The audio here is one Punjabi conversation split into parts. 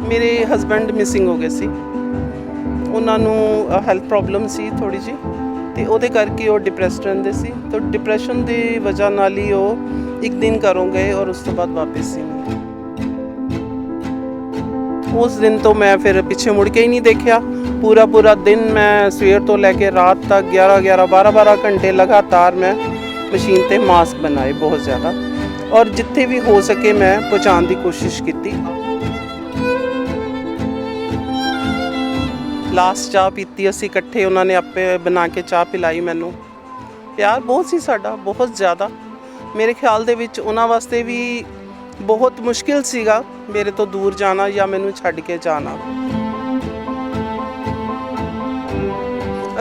ਮੇਰੇ ਹਸਬੈਂਡ ਮਿਸਿੰਗ ਹੋ ਗਏ ਸੀ। ਉਹਨਾਂ ਨੂੰ ਹੈਲਥ ਪ੍ਰੋਬਲਮ ਸੀ ਥੋੜੀ ਜੀ, ਤੇ ਉਹਦੇ ਕਰਕੇ ਉਹ ਡਿਪਰੈਸਡ ਰਹਿੰਦੇ ਸੀ। ਤਾਂ ਡਿਪਰੈਸ਼ਨ ਦੀ ਵਜ੍ਹਾ ਨਾਲ ਹੀ ਉਹ ਇੱਕ ਦਿਨ ਘਰੋਂ ਗਏ ਔਰ ਉਸ ਤੋਂ ਬਾਅਦ ਵਾਪਸ ਸੀ। ਉਸ ਦਿਨ ਤੋਂ ਮੈਂ ਫਿਰ ਪਿੱਛੇ ਮੁੜ ਕੇ ਹੀ ਨਹੀਂ ਦੇਖਿਆ। ਪੂਰਾ ਦਿਨ ਮੈਂ ਸਵੇਰ ਤੋਂ ਲੈ ਕੇ ਰਾਤ ਤੱਕ 12 ਘੰਟੇ ਲਗਾਤਾਰ ਮੈਂ ਮਸ਼ੀਨ ਤੇ ਮਾਸਕ ਬਣਾਏ ਬਹੁਤ ਜ਼ਿਆਦਾ, ਔਰ ਜਿੱਥੇ ਵੀ ਹੋ ਸਕੇ ਮੈਂ ਪਹੁੰਚਾਉਣ ਦੀ ਕੋਸ਼ਿਸ਼ ਕੀਤੀ। ਲਾਸਟ ਚਾਹ ਪੀਤੀ ਅਸੀਂ ਇਕੱਠੇ, ਉਹਨਾਂ ਨੇ ਆਪੇ ਬਣਾ ਕੇ ਚਾਹ ਪਿਲਾਈ ਮੈਨੂੰ। ਪਿਆਰ ਬਹੁਤ ਸੀ ਸਾਡਾ, ਬਹੁਤ ਜ਼ਿਆਦਾ। ਮੇਰੇ ਖਿਆਲ ਦੇ ਵਿੱਚ ਉਹਨਾਂ ਵਾਸਤੇ ਵੀ ਬਹੁਤ ਮੁਸ਼ਕਿਲ ਸੀਗਾ ਮੇਰੇ ਤੋਂ ਦੂਰ ਜਾਣਾ ਜਾਂ ਮੈਨੂੰ ਛੱਡ ਕੇ ਜਾਣਾ।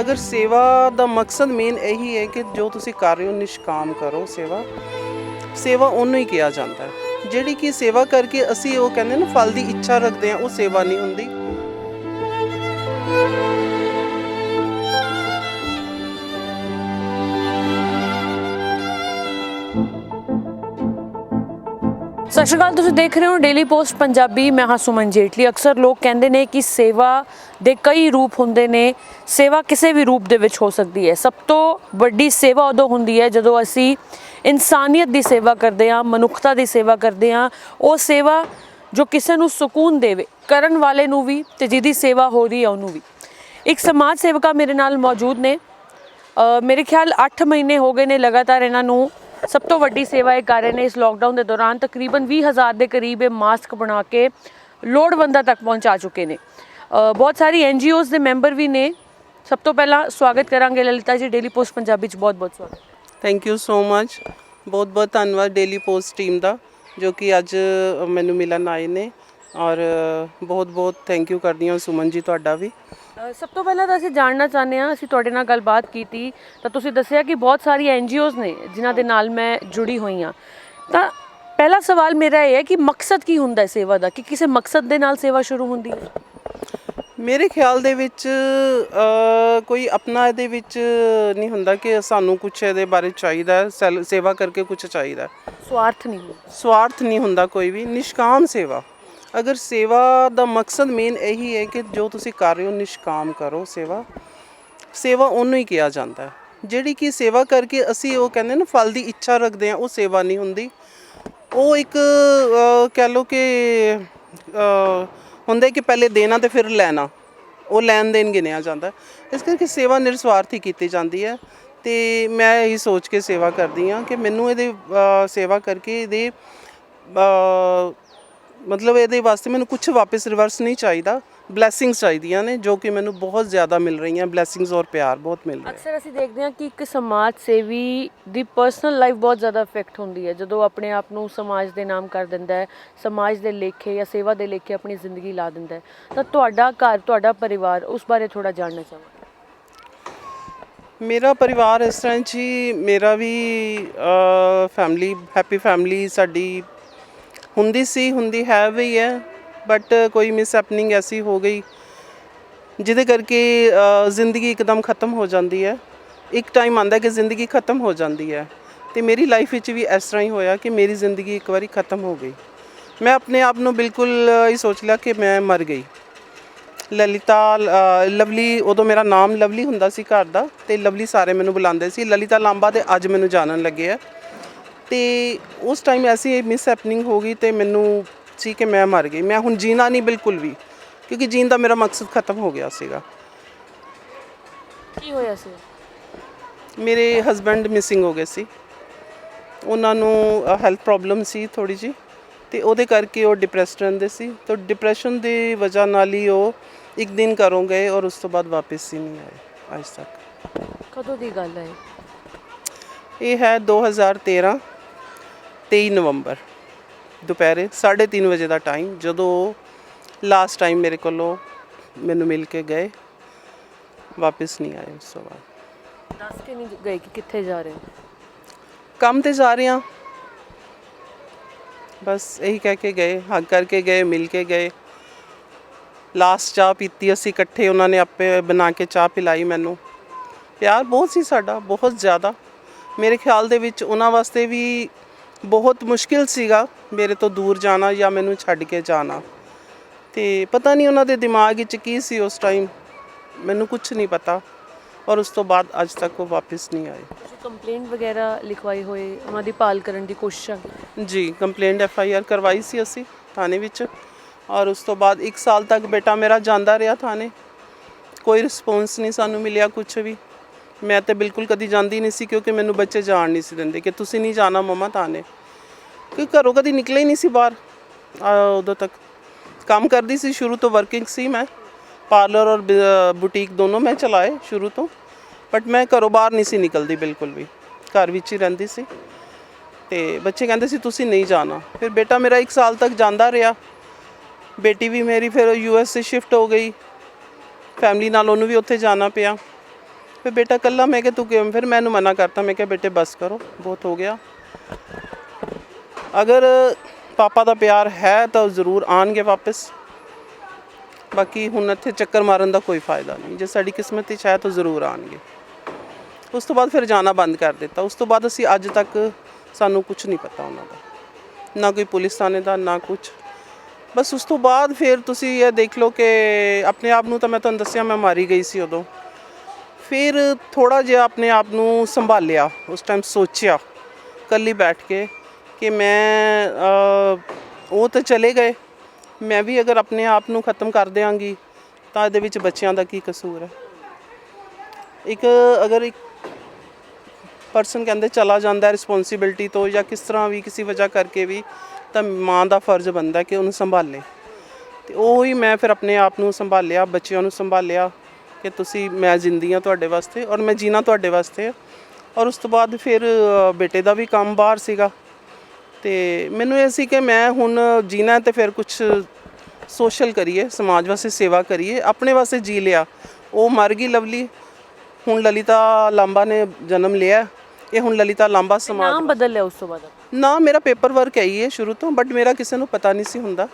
ਅਗਰ ਸੇਵਾ ਦਾ ਮਕਸਦ ਮੇਨ ਇਹੀ ਹੈ ਕਿ ਜੋ ਤੁਸੀਂ ਕਰ ਰਹੇ ਹੋ ਨਿਸ਼ਕਾਮ ਕਰੋ। ਸੇਵਾ ਉਹਨੂੰ ਹੀ ਕਿਹਾ ਜਾਂਦਾ ਹੈ। ਜਿਹੜੀ ਕਿ ਸੇਵਾ ਕਰਕੇ ਅਸੀਂ ਉਹ ਕਹਿੰਦੇ ਨਾ ਫਲ ਦੀ ਇੱਛਾ ਰੱਖਦੇ ਹਾਂ, ਉਹ ਸੇਵਾ ਨਹੀਂ ਹੁੰਦੀ। ਸਤਿ ਸ਼੍ਰੀ ਅਕਾਲ, ਤੁਸੀਂ ਦੇਖ ਰਹੇ ਹੋ ਡੇਲੀ ਪੋਸਟ ਪੰਜਾਬੀ। ਮੈਂ ਹਾਂ ਸੁਮਨ ਜੇਟਲੀ। ਅਕਸਰ ਲੋਕ ਕਹਿੰਦੇ ਨੇ ਕਿ ਸੇਵਾ ਦੇ ਕਈ ਰੂਪ ਹੁੰਦੇ ਨੇ। ਸੇਵਾ ਕਿਸੇ ਵੀ ਰੂਪ ਦੇ ਵਿੱਚ ਹੋ ਸਕਦੀ ਹੈ। ਸਭ ਤੋਂ ਵੱਡੀ ਸੇਵਾ ਉਦੋਂ ਹੁੰਦੀ ਹੈ ਜਦੋਂ ਅਸੀਂ ਇਨਸਾਨੀਅਤ ਦੀ ਸੇਵਾ ਕਰਦੇ ਹਾਂ, ਮਨੁੱਖਤਾ ਦੀ ਸੇਵਾ ਕਰਦੇ ਹਾਂ। ਉਹ ਸੇਵਾ ਜੋ ਕਿਸੇ ਨੂੰ ਸਕੂਨ ਦੇਵੇ, ਕਰਨ ਵਾਲੇ ਨੂੰ ਵੀ ਤੇ ਜਿਹਦੀ ਸੇਵਾ ਹੋ ਰਹੀ ਹੈ ਉਹਨੂੰ ਵੀ। ਇੱਕ ਸਮਾਜ ਸੇਵਕਾ ਮੇਰੇ ਨਾਲ ਮੌਜੂਦ ਨੇ। ਮੇਰੇ ਖਿਆਲ 8 ਮਹੀਨੇ ਹੋ ਗਏ ਨੇ ਲਗਾਤਾਰ ਇਹਨਾਂ ਨੂੰ ਸਭ ਤੋਂ ਵੱਡੀ ਸੇਵਾ ਇਹ ਕਰ ਰਹੇ ਨੇ। ਇਸ ਲੋਕਡਾਊਨ ਦੇ ਦੌਰਾਨ ਤਕਰੀਬਨ 20,000 ਦੇ ਕਰੀਬ ਇਹ ਮਾਸਕ ਬਣਾ ਕੇ ਲੋੜਵੰਦਾਂ ਤੱਕ ਪਹੁੰਚਾ ਚੁੱਕੇ ਨੇ। ਬਹੁਤ ਸਾਰੀ NGOs ਦੇ ਮੈਂਬਰ ਵੀ ਨੇ। ਸਭ ਤੋਂ ਪਹਿਲਾਂ ਸਵਾਗਤ ਕਰਾਂਗੇ ਲਲਿਤਾ ਜੀ, ਡੇਲੀ ਪੋਸਟ ਪੰਜਾਬੀ 'ਚ ਬਹੁਤ ਸਵਾਗਤ। Thank you so much. ਬਹੁਤ ਧੰਨਵਾਦ ਡੇਲੀ ਪੋਸਟ ਟੀਮ ਦਾ, ਜੋ ਕਿ ਅੱਜ ਮੈਨੂੰ ਮਿਲਣ ਆਏ ਨੇ, ਔਰ ਬਹੁਤ ਥੈਂਕ ਯੂ ਕਰਦੀ ਹਾਂ ਸੁਮਨ ਜੀ ਤੁਹਾਡਾ ਵੀ। ਸਭ ਤੋਂ ਪਹਿਲਾਂ ਤਾਂ ਅਸੀਂ ਜਾਣਨਾ ਚਾਹੁੰਦੇ ਹਾਂ, ਅਸੀਂ ਤੁਹਾਡੇ ਨਾਲ ਗੱਲਬਾਤ ਕੀਤੀ ਤਾਂ ਤੁਸੀਂ ਦੱਸਿਆ ਕਿ ਬਹੁਤ ਸਾਰੀਆਂ NGOs ਨੇ ਜਿਨ੍ਹਾਂ ਦੇ ਨਾਲ ਮੈਂ ਜੁੜੀ ਹੋਈ ਹਾਂ। ਤਾਂ ਪਹਿਲਾ ਸਵਾਲ ਮੇਰਾ ਇਹ ਹੈ ਕਿ ਮਕਸਦ ਕੀ ਹੁੰਦਾ ਹੈ ਸੇਵਾ ਦਾ? ਕਿ ਕਿਸੇ ਮਕਸਦ ਦੇ ਨਾਲ ਸੇਵਾ ਸ਼ੁਰੂ ਹੁੰਦੀ ਹੈ? ਮੇਰੇ ਖਿਆਲ ਦੇ ਵਿੱਚ ਕੋਈ ਆਪਣਾ ਇਹਦੇ ਵਿੱਚ ਨਹੀਂ ਹੁੰਦਾ ਕਿ ਸਾਨੂੰ ਕੁਛ ਇਹਦੇ ਬਾਰੇ ਚਾਹੀਦਾ, ਸੇਵਾ ਕਰਕੇ ਕੁਛ ਚਾਹੀਦਾ। ਸਵਾਰਥ ਨਹੀਂ ਹੁੰਦਾ ਕੋਈ ਵੀ। ਨਿਸ਼ਕਾਮ ਸੇਵਾ। ਅਗਰ ਸੇਵਾ ਦਾ ਮਕਸਦ ਮੇਨ ਇਹੀ ਹੈ ਕਿ ਜੋ ਤੁਸੀਂ ਕਰ ਰਹੇ ਹੋ ਨਿਸ਼ਕਾਮ ਕਰੋ। ਸੇਵਾ ਉਹਨੂੰ ਹੀ ਕਿਹਾ ਜਾਂਦਾ ਹੈ। ਜਿਹੜੀ ਕਿ ਸੇਵਾ ਕਰਕੇ ਅਸੀਂ ਉਹ ਕਹਿੰਦੇ ਨਾ ਫਲ ਦੀ ਇੱਛਾ ਰੱਖਦੇ ਹਾਂ, ਉਹ ਸੇਵਾ ਨਹੀਂ ਹੁੰਦੀ। ਉਹ ਇੱਕ ਕਹਿ ਲਓ ਕਿ ਹੁੰਦਾ ਕਿ ਪਹਿਲੇ ਦੇਣਾ ਤੇ ਫਿਰ ਲੈਣਾ, ਉਹ ਲੈਣ ਦੇਣ ਗਿਣਿਆ ਜਾਂਦਾ। ਇਸ ਕਰਕੇ ਸੇਵਾ ਨਿਰਸਵਾਰਥੀ ਕੀਤੀ ਜਾਂਦੀ ਹੈ। ਅਤੇ ਮੈਂ ਇਹੀ ਸੋਚ ਕੇ ਸੇਵਾ ਕਰਦੀ ਹਾਂ ਕਿ ਮੈਨੂੰ ਇਹਦੇ ਸੇਵਾ ਕਰਕੇ ਇਹਦੇ ਮਤਲਬ ਇਹਦੇ ਵਾਸਤੇ ਮੈਨੂੰ ਕੁਛ ਵਾਪਸ ਰਿਵਰਸ ਨਹੀਂ ਚਾਹੀਦਾ। ਬਲੈਸਿੰਗਸ ਚਾਹੀਦੀਆਂ ਨੇ, ਜੋ ਕਿ ਮੈਨੂੰ ਬਹੁਤ ਜ਼ਿਆਦਾ ਮਿਲ ਰਹੀਆਂ। ਬਲੈਸਿੰਗਸ ਔਰ ਪਿਆਰ ਬਹੁਤ ਮਿਲ ਰਿਹਾ। ਅਕਸਰ ਅਸੀਂ ਦੇਖਦੇ ਹਾਂ ਕਿ ਇੱਕ ਸਮਾਜ ਸੇਵੀ ਦੀ ਪਰਸਨਲ ਲਾਈਫ ਬਹੁਤ ਜ਼ਿਆਦਾ ਇਫੈਕਟ ਹੁੰਦੀ ਹੈ ਜਦੋਂ ਆਪਣੇ ਆਪ ਨੂੰ ਸਮਾਜ ਦੇ ਨਾਮ ਕਰ ਦਿੰਦਾ ਹੈ, ਸਮਾਜ ਦੇ ਲੇਖੇ ਜਾਂ ਸੇਵਾ ਦੇ ਲੇਖੇ ਆਪਣੀ ਜ਼ਿੰਦਗੀ ਲਾ ਦਿੰਦਾ ਹੈ। ਤਾਂ ਤੁਹਾਡਾ ਘਰ, ਤੁਹਾਡਾ ਪਰਿਵਾਰ, ਉਸ ਬਾਰੇ ਥੋੜ੍ਹਾ ਜਾਣਨਾ ਚਾਹਾਂਗਾ। ਮੇਰਾ ਪਰਿਵਾਰ ਇਸ ਤਰ੍ਹਾਂ ਜੀ, ਮੇਰਾ ਵੀ ਫੈਮਿਲੀ, ਹੈਪੀ ਫੈਮਿਲੀ ਸਾਡੀ ਹੁੰਦੀ ਹੈ ਵੀ ਹੈ, ਬਟ ਕੋਈ ਮਿਸਹੈਪਨਿੰਗ ਐਸੀ ਹੋ ਗਈ ਜਿਹਦੇ ਕਰਕੇ ਜ਼ਿੰਦਗੀ ਇੱਕਦਮ ਖ਼ਤਮ ਹੋ ਜਾਂਦੀ ਹੈ। ਇੱਕ ਟਾਈਮ ਆਉਂਦਾ ਕਿ ਜ਼ਿੰਦਗੀ ਖ਼ਤਮ ਹੋ ਜਾਂਦੀ ਹੈ, ਅਤੇ ਮੇਰੀ ਲਾਈਫ ਵਿੱਚ ਵੀ ਇਸ ਤਰ੍ਹਾਂ ਹੀ ਹੋਇਆ ਕਿ ਮੇਰੀ ਜ਼ਿੰਦਗੀ ਇੱਕ ਵਾਰੀ ਖ਼ਤਮ ਹੋ ਗਈ। ਮੈਂ ਆਪਣੇ ਆਪ ਨੂੰ ਬਿਲਕੁਲ ਇਹ ਸੋਚ ਲਿਆ ਕਿ ਮੈਂ ਮਰ ਗਈ। ਲਵਲੀ, ਉਦੋਂ ਮੇਰਾ ਨਾਮ ਲਵਲੀ ਹੁੰਦਾ ਸੀ ਘਰ ਦਾ, ਅਤੇ ਲਵਲੀ ਸਾਰੇ ਮੈਨੂੰ ਬੁਲਾਉਂਦੇ ਸੀ। ਲਲਿਤਾ ਲਾਂਬਾ ਦੇ ਅੱਜ ਮੈਨੂੰ ਜਾਣਨ ਲੱਗੇ ਆ। ਅਤੇ ਉਸ ਟਾਈਮ ਐਸੀ ਮਿਸਹੈਪਨਿੰਗ ਹੋ ਗਈ ਅਤੇ ਮੈਨੂੰ ਸੀ ਕਿ ਮੈਂ ਮਰ ਗਈ। ਮੈਂ ਹੁਣ ਜੀਣਾ ਨਹੀਂ ਬਿਲਕੁਲ ਵੀ, ਕਿਉਂਕਿ ਜੀਣ ਦਾ ਮੇਰਾ ਮਕਸਦ ਖਤਮ ਹੋ ਗਿਆ ਸੀਗਾ। ਕੀ ਹੋਇਆ ਸੀ? ਮੇਰੇ ਹਸਬੈਂਡ ਮਿਸਿੰਗ ਹੋ ਗਏ ਸੀ। ਉਹਨਾਂ ਨੂੰ ਹੈਲਥ ਪ੍ਰੋਬਲਮ ਸੀ ਥੋੜੀ ਜੀ, ਅਤੇ ਉਹਦੇ ਕਰਕੇ ਉਹ ਡਿਪਰੈਸਡ ਰਹਿੰਦੇ ਸੀ। ਤਾਂ ਡਿਪਰੈਸ਼ਨ ਦੀ ਵਜ੍ਹਾ ਨਾਲ ਹੀ ਉਹ ਇੱਕ ਦਿਨ ਘਰੋਂ ਗਏ ਔਰ ਉਸ ਤੋਂ ਬਾਅਦ ਵਾਪਸ ਹੀ ਨਹੀਂ ਆਏ ਅੱਜ ਤੱਕ। ਕਦੋਂ ਦੀ ਗੱਲ ਹੈ? ਇਹ ਹੈ 2013, 23 ਨਵੰਬਰ, ਦੁਪਹਿਰੇ 3:30 ਵਜੇ ਦਾ ਟਾਈਮ, ਜਦੋਂ ਲਾਸਟ ਟਾਈਮ ਮੇਰੇ ਕੋਲੋਂ ਮੈਨੂੰ ਮਿਲ ਕੇ ਗਏ, ਵਾਪਸ ਨਹੀਂ ਆਏ ਉਸ ਤੋਂ ਬਾਅਦ। ਦੱਸ ਕੇ ਨਹੀਂ ਗਏ ਕਿ ਕਿੱਥੇ ਜਾ ਰਹੇ ਹੋ? ਕੰਮ 'ਤੇ ਜਾ ਰਹੇ ਹਾਂ, ਬਸ ਇਹੀ ਕਹਿ ਕੇ ਗਏ, ਹੱਗ ਕਰਕੇ ਗਏ, ਮਿਲ ਕੇ ਗਏ। ਲਾਸਟ ਚਾਹ ਪੀਤੀ ਅਸੀਂ ਇਕੱਠੇ, ਉਹਨਾਂ ਨੇ ਆਪੇ ਬਣਾ ਕੇ ਚਾਹ ਪਿਲਾਈ ਮੈਨੂੰ। ਪਿਆਰ ਬਹੁਤ ਸੀ ਸਾਡਾ, ਬਹੁਤ ਜ਼ਿਆਦਾ। ਮੇਰੇ ਖਿਆਲ ਦੇ ਵਿੱਚ ਉਹਨਾਂ ਵਾਸਤੇ ਵੀ ਬਹੁਤ ਮੁਸ਼ਕਿਲ ਸੀਗਾ ਮੇਰੇ ਤੋਂ ਦੂਰ ਜਾਣਾ ਜਾਂ ਮੈਨੂੰ ਛੱਡ ਕੇ ਜਾਣਾ। ਤੇ ਪਤਾ ਨਹੀਂ ਉਹਨਾਂ ਦੇ ਦਿਮਾਗ ਵਿੱਚ ਕੀ ਸੀ ਉਸ ਟਾਈਮ, ਮੈਨੂੰ ਕੁਝ ਨਹੀਂ ਪਤਾ। ਔਰ ਉਸ ਤੋਂ ਬਾਅਦ ਅੱਜ ਤੱਕ ਉਹ ਵਾਪਸ ਨਹੀਂ ਆਏ। ਤੁਸੀਂ ਕੰਪਲੇਂਟ ਵਗੈਰਾ ਲਿਖਵਾਈ ਹੋਏ, ਉਹਨਾਂ ਦੀ ਭਾਲ ਕਰਨ ਦੀ ਕੋਸ਼ਿਸ਼ਾਂ ਕੀਤੀ? ਜੀ ਕੰਪਲੇਂਟ FIR ਕਰਵਾਈ ਸੀ ਅਸੀਂ ਥਾਣੇ ਵਿੱਚ। ਔਰ ਉਸ ਤੋਂ ਬਾਅਦ 1 ਸਾਲ ਤੱਕ ਬੇਟਾ ਮੇਰਾ ਜਾਂਦਾ ਰਿਹਾ ਥਾਣੇ, ਕੋਈ ਰਿਸਪੌਂਸ ਨਹੀਂ ਸਾਨੂੰ ਮਿਲਿਆ ਕੁਝ ਵੀ। ਮੈਂ ਤਾਂ ਬਿਲਕੁਲ ਕਦੀ ਜਾਂਦੀ ਨਹੀਂ ਸੀ, ਕਿਉਂਕਿ ਮੈਨੂੰ ਬੱਚੇ ਜਾਣ ਨਹੀਂ ਸੀ ਦਿੰਦੇ ਕਿ ਤੁਸੀਂ ਨਹੀਂ ਜਾਣਾ ਮਮਾ ਥਾਣੇ, ਕਿਉਂਕਿ ਘਰੋਂ ਕਦੀ ਨਿਕਲੇ ਹੀ ਨਹੀਂ ਸੀ ਬਾਹਰ। ਉਦੋਂ ਤੱਕ ਕੰਮ ਕਰਦੀ ਸੀ, ਸ਼ੁਰੂ ਤੋਂ ਵਰਕਿੰਗ ਸੀ ਮੈਂ, ਪਾਰਲਰ ਔਰ ਬੁਟੀਕ ਦੋਨੋਂ ਮੈਂ ਚਲਾਏ ਸ਼ੁਰੂ ਤੋਂ, ਬਟ ਮੈਂ ਘਰੋਂ ਬਾਹਰ ਨਹੀਂ ਸੀ ਨਿਕਲਦੀ ਬਿਲਕੁਲ ਵੀ, ਘਰ ਵਿੱਚ ਹੀ ਰਹਿੰਦੀ ਸੀ। ਤੇ ਬੱਚੇ ਕਹਿੰਦੇ ਸੀ ਤੁਸੀਂ ਨਹੀਂ ਜਾਣਾ। ਫਿਰ ਬੇਟਾ ਮੇਰਾ 1 ਸਾਲ ਤੱਕ ਜਾਂਦਾ ਰਿਹਾ, ਬੇਟੀ ਵੀ ਮੇਰੀ ਫਿਰ USA ਸ਼ਿਫਟ ਹੋ ਗਈ, ਫੈਮਿਲੀ ਨਾਲ ਉਹਨੂੰ ਵੀ ਉੱਥੇ ਜਾਣਾ ਪਿਆ। ਫਿਰ ਬੇਟਾ ਇਕੱਲਾ, ਮੈਂ ਕਿਹਾ ਤੂੰ ਕਿਉਂ, ਫਿਰ ਮੈਨੂੰ ਮਨਾ ਕਰਤਾ, ਮੈਂ ਕਿਹਾ ਬੇਟੇ ਬਸ ਕਰੋ, ਬਹੁਤ ਹੋ ਗਿਆ। ਅਗਰ ਪਾਪਾ ਦਾ ਪਿਆਰ ਹੈ ਤਾਂ ਜ਼ਰੂਰ ਆਉਣਗੇ ਵਾਪਸ, ਬਾਕੀ ਹੁਣ ਇੱਥੇ ਚੱਕਰ ਮਾਰਨ ਦਾ ਕੋਈ ਫਾਇਦਾ ਨਹੀਂ। ਜੇ ਸਾਡੀ ਕਿਸਮਤ ਵਿੱਚ ਹੈ ਤਾਂ ਜ਼ਰੂਰ ਆਉਣਗੇ। ਉਸ ਤੋਂ ਬਾਅਦ ਫਿਰ ਜਾਣਾ ਬੰਦ ਕਰ ਦਿੱਤਾ। ਉਸ ਤੋਂ ਬਾਅਦ ਅਸੀਂ ਅੱਜ ਤੱਕ ਸਾਨੂੰ ਕੁਝ ਨਹੀਂ ਪਤਾ ਉਹਨਾਂ ਦਾ, ਨਾ ਕੋਈ ਪੁਲਿਸ ਥਾਣੇ ਦਾ, ਨਾ ਕੁਝ। ਬਸ ਉਸ ਤੋਂ ਬਾਅਦ ਫਿਰ ਤੁਸੀਂ ਇਹ ਦੇਖ ਲਓ ਕਿ ਆਪਣੇ ਆਪ ਨੂੰ ਤਾਂ ਮੈਂ ਤੁਹਾਨੂੰ ਦੱਸਿਆ ਮੈਂ ਮਾਰੀ ਗਈ ਸੀ ਉਦੋਂ। ਫਿਰ ਥੋੜ੍ਹਾ ਜਿਹਾ ਆਪਣੇ ਆਪ ਨੂੰ ਸੰਭਾਲਿਆ, ਉਸ ਟਾਈਮ ਸੋਚਿਆ ਇਕੱਲੀ ਬੈਠ ਕੇ ਕਿ ਮੈਂ ਉਹ ਤਾਂ ਚਲੇ ਗਏ, ਮੈਂ ਵੀ ਅਗਰ ਆਪਣੇ ਆਪ ਨੂੰ ਖ਼ਤਮ ਕਰ ਦਿਆਂਗੀ ਤਾਂ ਇਹਦੇ ਵਿੱਚ ਬੱਚਿਆਂ ਦਾ ਕੀ ਕਸੂਰ ਹੈ। ਅਗਰ ਇੱਕ ਪਰਸਨ ਕਹਿੰਦੇ ਚਲਾ ਜਾਂਦਾ ਰਿਸਪੌਂਸਿਬਿਲਟੀ ਤੋਂ ਜਾਂ ਕਿਸ ਤਰ੍ਹਾਂ ਵੀ ਕਿਸੇ ਵਜ੍ਹਾ ਕਰਕੇ ਵੀ, ਤਾਂ ਮਾਂ ਦਾ ਫਰਜ਼ ਬਣਦਾ ਕਿ ਉਹਨੂੰ ਸੰਭਾਲੇ। ਤੇ ਉਹੀ ਮੈਂ ਫਿਰ ਆਪਣੇ ਆਪ ਨੂੰ ਸੰਭਾਲਿਆ, ਬੱਚਿਆਂ ਨੂੰ ਸੰਭਾਲਿਆ ਕਿ ਤੁਸੀਂ, ਮੈਂ ਜ਼ਿੰਦੀ ਹਾਂ ਤੁਹਾਡੇ ਵਾਸਤੇ ਔਰ ਮੈਂ ਜੀਣਾ ਤੁਹਾਡੇ ਵਾਸਤੇ। ਔਰ ਉਸ ਤੋਂ ਬਾਅਦ ਫਿਰ ਬੇਟੇ ਦਾ ਵੀ ਕੰਮ ਬਾਹਰ ਸੀਗਾ, ਤੇ ਮੈਨੂੰ ਇਹ ਸੀ ਕਿ ਮੈਂ ਹੁਣ ਜੀਣਾ ਤੇ ਫਿਰ ਕੁਝ ਸੋਸ਼ਲ ਕਰੀਏ, ਸਮਾਜ ਵਾਸਤੇ ਸੇਵਾ ਕਰੀਏ। ਆਪਣੇ ਵਾਸਤੇ ਜੀ ਲਿਆ, ਉਹ ਮਰ ਗਈ ਲਵਲੀ, ਹੁਣ ਲਲਿਤਾ ਲਾਂਬਾ ਨੇ ਜਨਮ ਲਿਆ। ਇਹ ਹੁਣ ਲਲਿਤਾ ਲਾਂਬਾ ਸਮਾਜ ਨਾਮ ਬਦਲ ਲਿਆ ਉਸ ਤੋਂ ਬਾਅਦ? ਨਾ, ਮੇਰਾ ਪੇਪਰ ਵਰਕ ਹੈ ਹੀ ਹੈ ਸ਼ੁਰੂ ਤੋਂ, ਬਟ ਮੇਰਾ ਕਿਸੇ ਨੂੰ ਪਤਾ ਨਹੀਂ ਸੀ ਹੁੰਦਾ,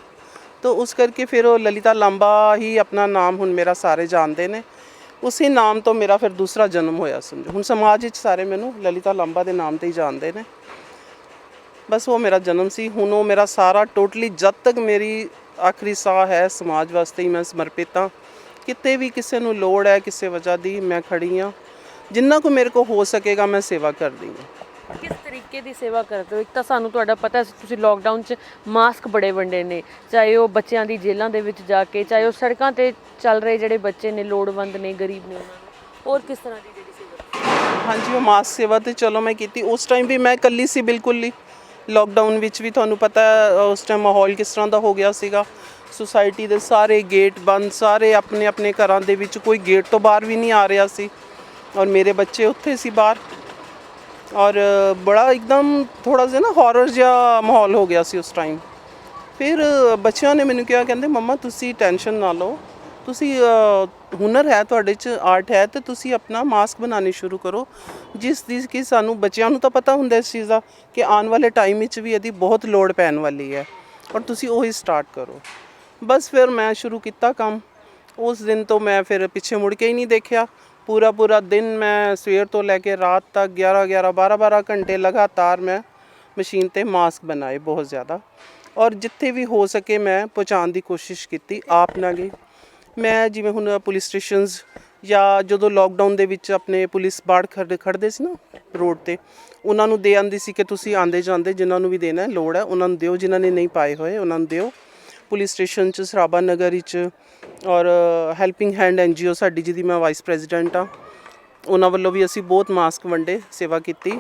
ਤਾਂ ਉਸ ਕਰਕੇ ਫਿਰ ਉਹ ਲਲਿਤਾ ਲਾਂਬਾ ਹੀ ਆਪਣਾ ਨਾਮ ਹੁਣ ਮੇਰਾ ਸਾਰੇ ਜਾਣਦੇ ਨੇ। ਉਸੇ ਨਾਮ ਤੋਂ ਮੇਰਾ ਫਿਰ ਦੂਸਰਾ ਜਨਮ ਹੋਇਆ ਸਮਝੋ। ਹੁਣ ਸਮਾਜ ਵਿੱਚ ਸਾਰੇ ਮੈਨੂੰ ਲਲਿਤਾ ਲਾਂਬਾ ਦੇ ਨਾਮ ਤੇ ਹੀ ਜਾਣਦੇ ਨੇ। ਬਸ ਉਹ ਮੇਰਾ ਜਨਮ ਸੀ। ਹੁਣ ਉਹ ਮੇਰਾ ਸਾਰਾ ਟੋਟਲੀ, ਜਦ ਤੱਕ ਮੇਰੀ ਆਖਰੀ ਸਾਹ ਹੈ, ਸਮਾਜ ਵਾਸਤੇ ਹੀ ਮੈਂ ਸਮਰਪਿਤ ਹਾਂ। ਕਿਤੇ ਵੀ ਕਿਸੇ ਨੂੰ ਲੋੜ ਹੈ ਕਿਸੇ ਵਜ੍ਹਾ ਦੀ, ਮੈਂ ਖੜੀ ਹਾਂ। ਜਿੰਨਾ ਕੁ ਮੇਰੇ ਕੋਲ ਹੋ ਸਕੇਗਾ ਮੈਂ ਸੇਵਾ ਕਰਦੀ ਹਾਂ। ਕਿਸ ਤਰੀਕੇ ਦੀ ਸੇਵਾ ਕਰਦੇ ਹੋ? ਇੱਕ ਤਾਂ ਸਾਨੂੰ ਤੁਹਾਡਾ ਪਤਾ ਸੀ ਤੁਸੀਂ ਲੋਕਡਾਊਨ 'ਚ ਮਾਸਕ ਬੜੇ ਵੰਡੇ ਨੇ, ਚਾਹੇ ਉਹ ਬੱਚਿਆਂ ਦੀ ਜੇਲ੍ਹਾਂ ਦੇ ਵਿੱਚ ਜਾ ਕੇ, ਚਾਹੇ ਉਹ ਸੜਕਾਂ 'ਤੇ ਚੱਲ ਰਹੇ ਜਿਹੜੇ ਬੱਚੇ ਨੇ, ਲੋੜਵੰਦ ਨੇ, ਗਰੀਬ ਨੇ, ਉਹਨਾਂ ਨੂੰ। ਹੋਰ ਕਿਸ ਤਰ੍ਹਾਂ ਦੀ ਜਿਹੜੀ ਸੇਵਾ? ਹਾਂਜੀ, ਉਹ ਮਾਸਕ ਸੇਵਾ ਤਾਂ ਚਲੋ ਮੈਂ ਕੀਤੀ। ਉਸ ਟਾਈਮ ਵੀ ਮੈਂ ਇਕੱਲੀ ਸੀ ਬਿਲਕੁਲ ਹੀ। ਲੋਕਡਾਊਨ ਵਿੱਚ ਵੀ ਤੁਹਾਨੂੰ ਪਤਾ ਉਸ ਟਾਈਮ ਮਾਹੌਲ ਕਿਸ ਤਰ੍ਹਾਂ ਦਾ ਹੋ ਗਿਆ ਸੀਗਾ। ਸੁਸਾਇਟੀ ਦੇ ਸਾਰੇ ਗੇਟ ਬੰਦ, ਸਾਰੇ ਆਪਣੇ ਆਪਣੇ ਘਰਾਂ ਦੇ ਵਿੱਚ, ਕੋਈ ਗੇਟ ਤੋਂ ਬਾਹਰ ਵੀ ਨਹੀਂ ਆ ਰਿਹਾ ਸੀ। ਔਰ ਮੇਰੇ ਬੱਚੇ ਉੱਥੇ ਸੀ ਬਾਹਰ, ਔਰ ਬੜਾ ਇੱਕਦਮ ਥੋੜ੍ਹਾ ਜਿਹਾ ਨਾ ਹੌਰਰ ਜਿਹਾ ਮਾਹੌਲ ਹੋ ਗਿਆ ਸੀ ਉਸ ਟਾਈਮ। ਫਿਰ ਬੱਚਿਆਂ ਨੇ ਮੈਨੂੰ ਕਿਹਾ, ਕਹਿੰਦੇ ਮੰਮਾ ਤੁਸੀਂ ਟੈਨਸ਼ਨ ਨਾ ਲਓ, ਤੁਸੀਂ ਹੁਨਰ ਹੈ ਤੁਹਾਡੇ 'ਚ, ਆਰਟ ਹੈ, ਤੇ ਤੁਸੀਂ ਆਪਣਾ ਮਾਸਕ ਬਣਾਉਣੇ ਸ਼ੁਰੂ ਕਰੋ, ਜਿਸ ਦੀ ਕਿ ਸਾਨੂੰ ਬੱਚਿਆਂ ਨੂੰ ਤਾਂ ਪਤਾ ਹੁੰਦਾ ਇਸ ਚੀਜ਼ ਦਾ ਕਿ ਆਉਣ ਵਾਲੇ ਟਾਈਮ ਵਿੱਚ ਵੀ ਇਹਦੀ ਬਹੁਤ ਲੋੜ ਪੈਣ ਵਾਲੀ ਹੈ, ਔਰ ਤੁਸੀਂ ਉਹੀ ਸਟਾਰਟ ਕਰੋ। ਬਸ ਫਿਰ ਮੈਂ ਸ਼ੁਰੂ ਕੀਤਾ ਕੰਮ। ਉਸ ਦਿਨ ਤੋਂ ਮੈਂ ਫਿਰ ਪਿੱਛੇ ਮੁੜ ਕੇ ਹੀ ਨਹੀਂ ਦੇਖਿਆ। ਪੂਰਾ ਦਿਨ ਮੈਂ ਸਵੇਰ ਤੋਂ ਲੈ ਕੇ ਰਾਤ ਤੱਕ 11 12 ਘੰਟੇ ਲਗਾਤਾਰ ਮੈਂ ਮਸ਼ੀਨ 'ਤੇ ਮਾਸਕ ਬਣਾਏ, ਬਹੁਤ ਜ਼ਿਆਦਾ। ਔਰ ਜਿੱਥੇ ਵੀ ਹੋ ਸਕੇ ਮੈਂ ਪਹੁੰਚਾਉਣ ਦੀ ਕੋਸ਼ਿਸ਼ ਕੀਤੀ, ਆਪ ਨਾ ਗਈ। ਮੈਂ ਜਿਵੇਂ ਹੁਣ ਪੁਲਿਸ ਸਟੇਸ਼ਨਸ, ਜਾਂ ਜਦੋਂ ਲੋਕਡਾਊਨ ਦੇ ਵਿੱਚ ਆਪਣੇ ਪੁਲਿਸ ਬਾੜ ਖੜ੍ਹਦੇ ਸੀ ਨਾ ਰੋਡ 'ਤੇ, ਉਹਨਾਂ ਨੂੰ ਦੇ ਆਉਂਦੀ ਸੀ ਕਿ ਤੁਸੀਂ ਆਉਂਦੇ ਜਾਂਦੇ ਜਿਨ੍ਹਾਂ ਨੂੰ ਵੀ ਦੇਣਾ ਲੋੜ ਹੈ ਉਹਨਾਂ ਨੂੰ ਦਿਓ, ਜਿਨ੍ਹਾਂ ਨੇ ਨਹੀਂ ਪਾਏ ਹੋਏ ਉਹਨਾਂ ਨੂੰ ਦਿਓ। ਪੁਲਿਸ ਸਟੇਸ਼ਨ 'ਚ, ਸਰਾਭਾ ਨਗਰ ਵਿੱਚ, ਔਰ ਹੈਲਪਿੰਗ ਹੈਂਡ NGO ਸਾਡੀ, ਜਿਹਦੀ ਮੈਂ ਵਾਈਸ ਪ੍ਰੈਜ਼ੀਡੈਂਟ ਹਾਂ, ਉਹਨਾਂ ਵੱਲੋਂ ਵੀ ਅਸੀਂ ਬਹੁਤ ਮਾਸਕ ਵੰਡੇ, ਸੇਵਾ ਕੀਤੀ।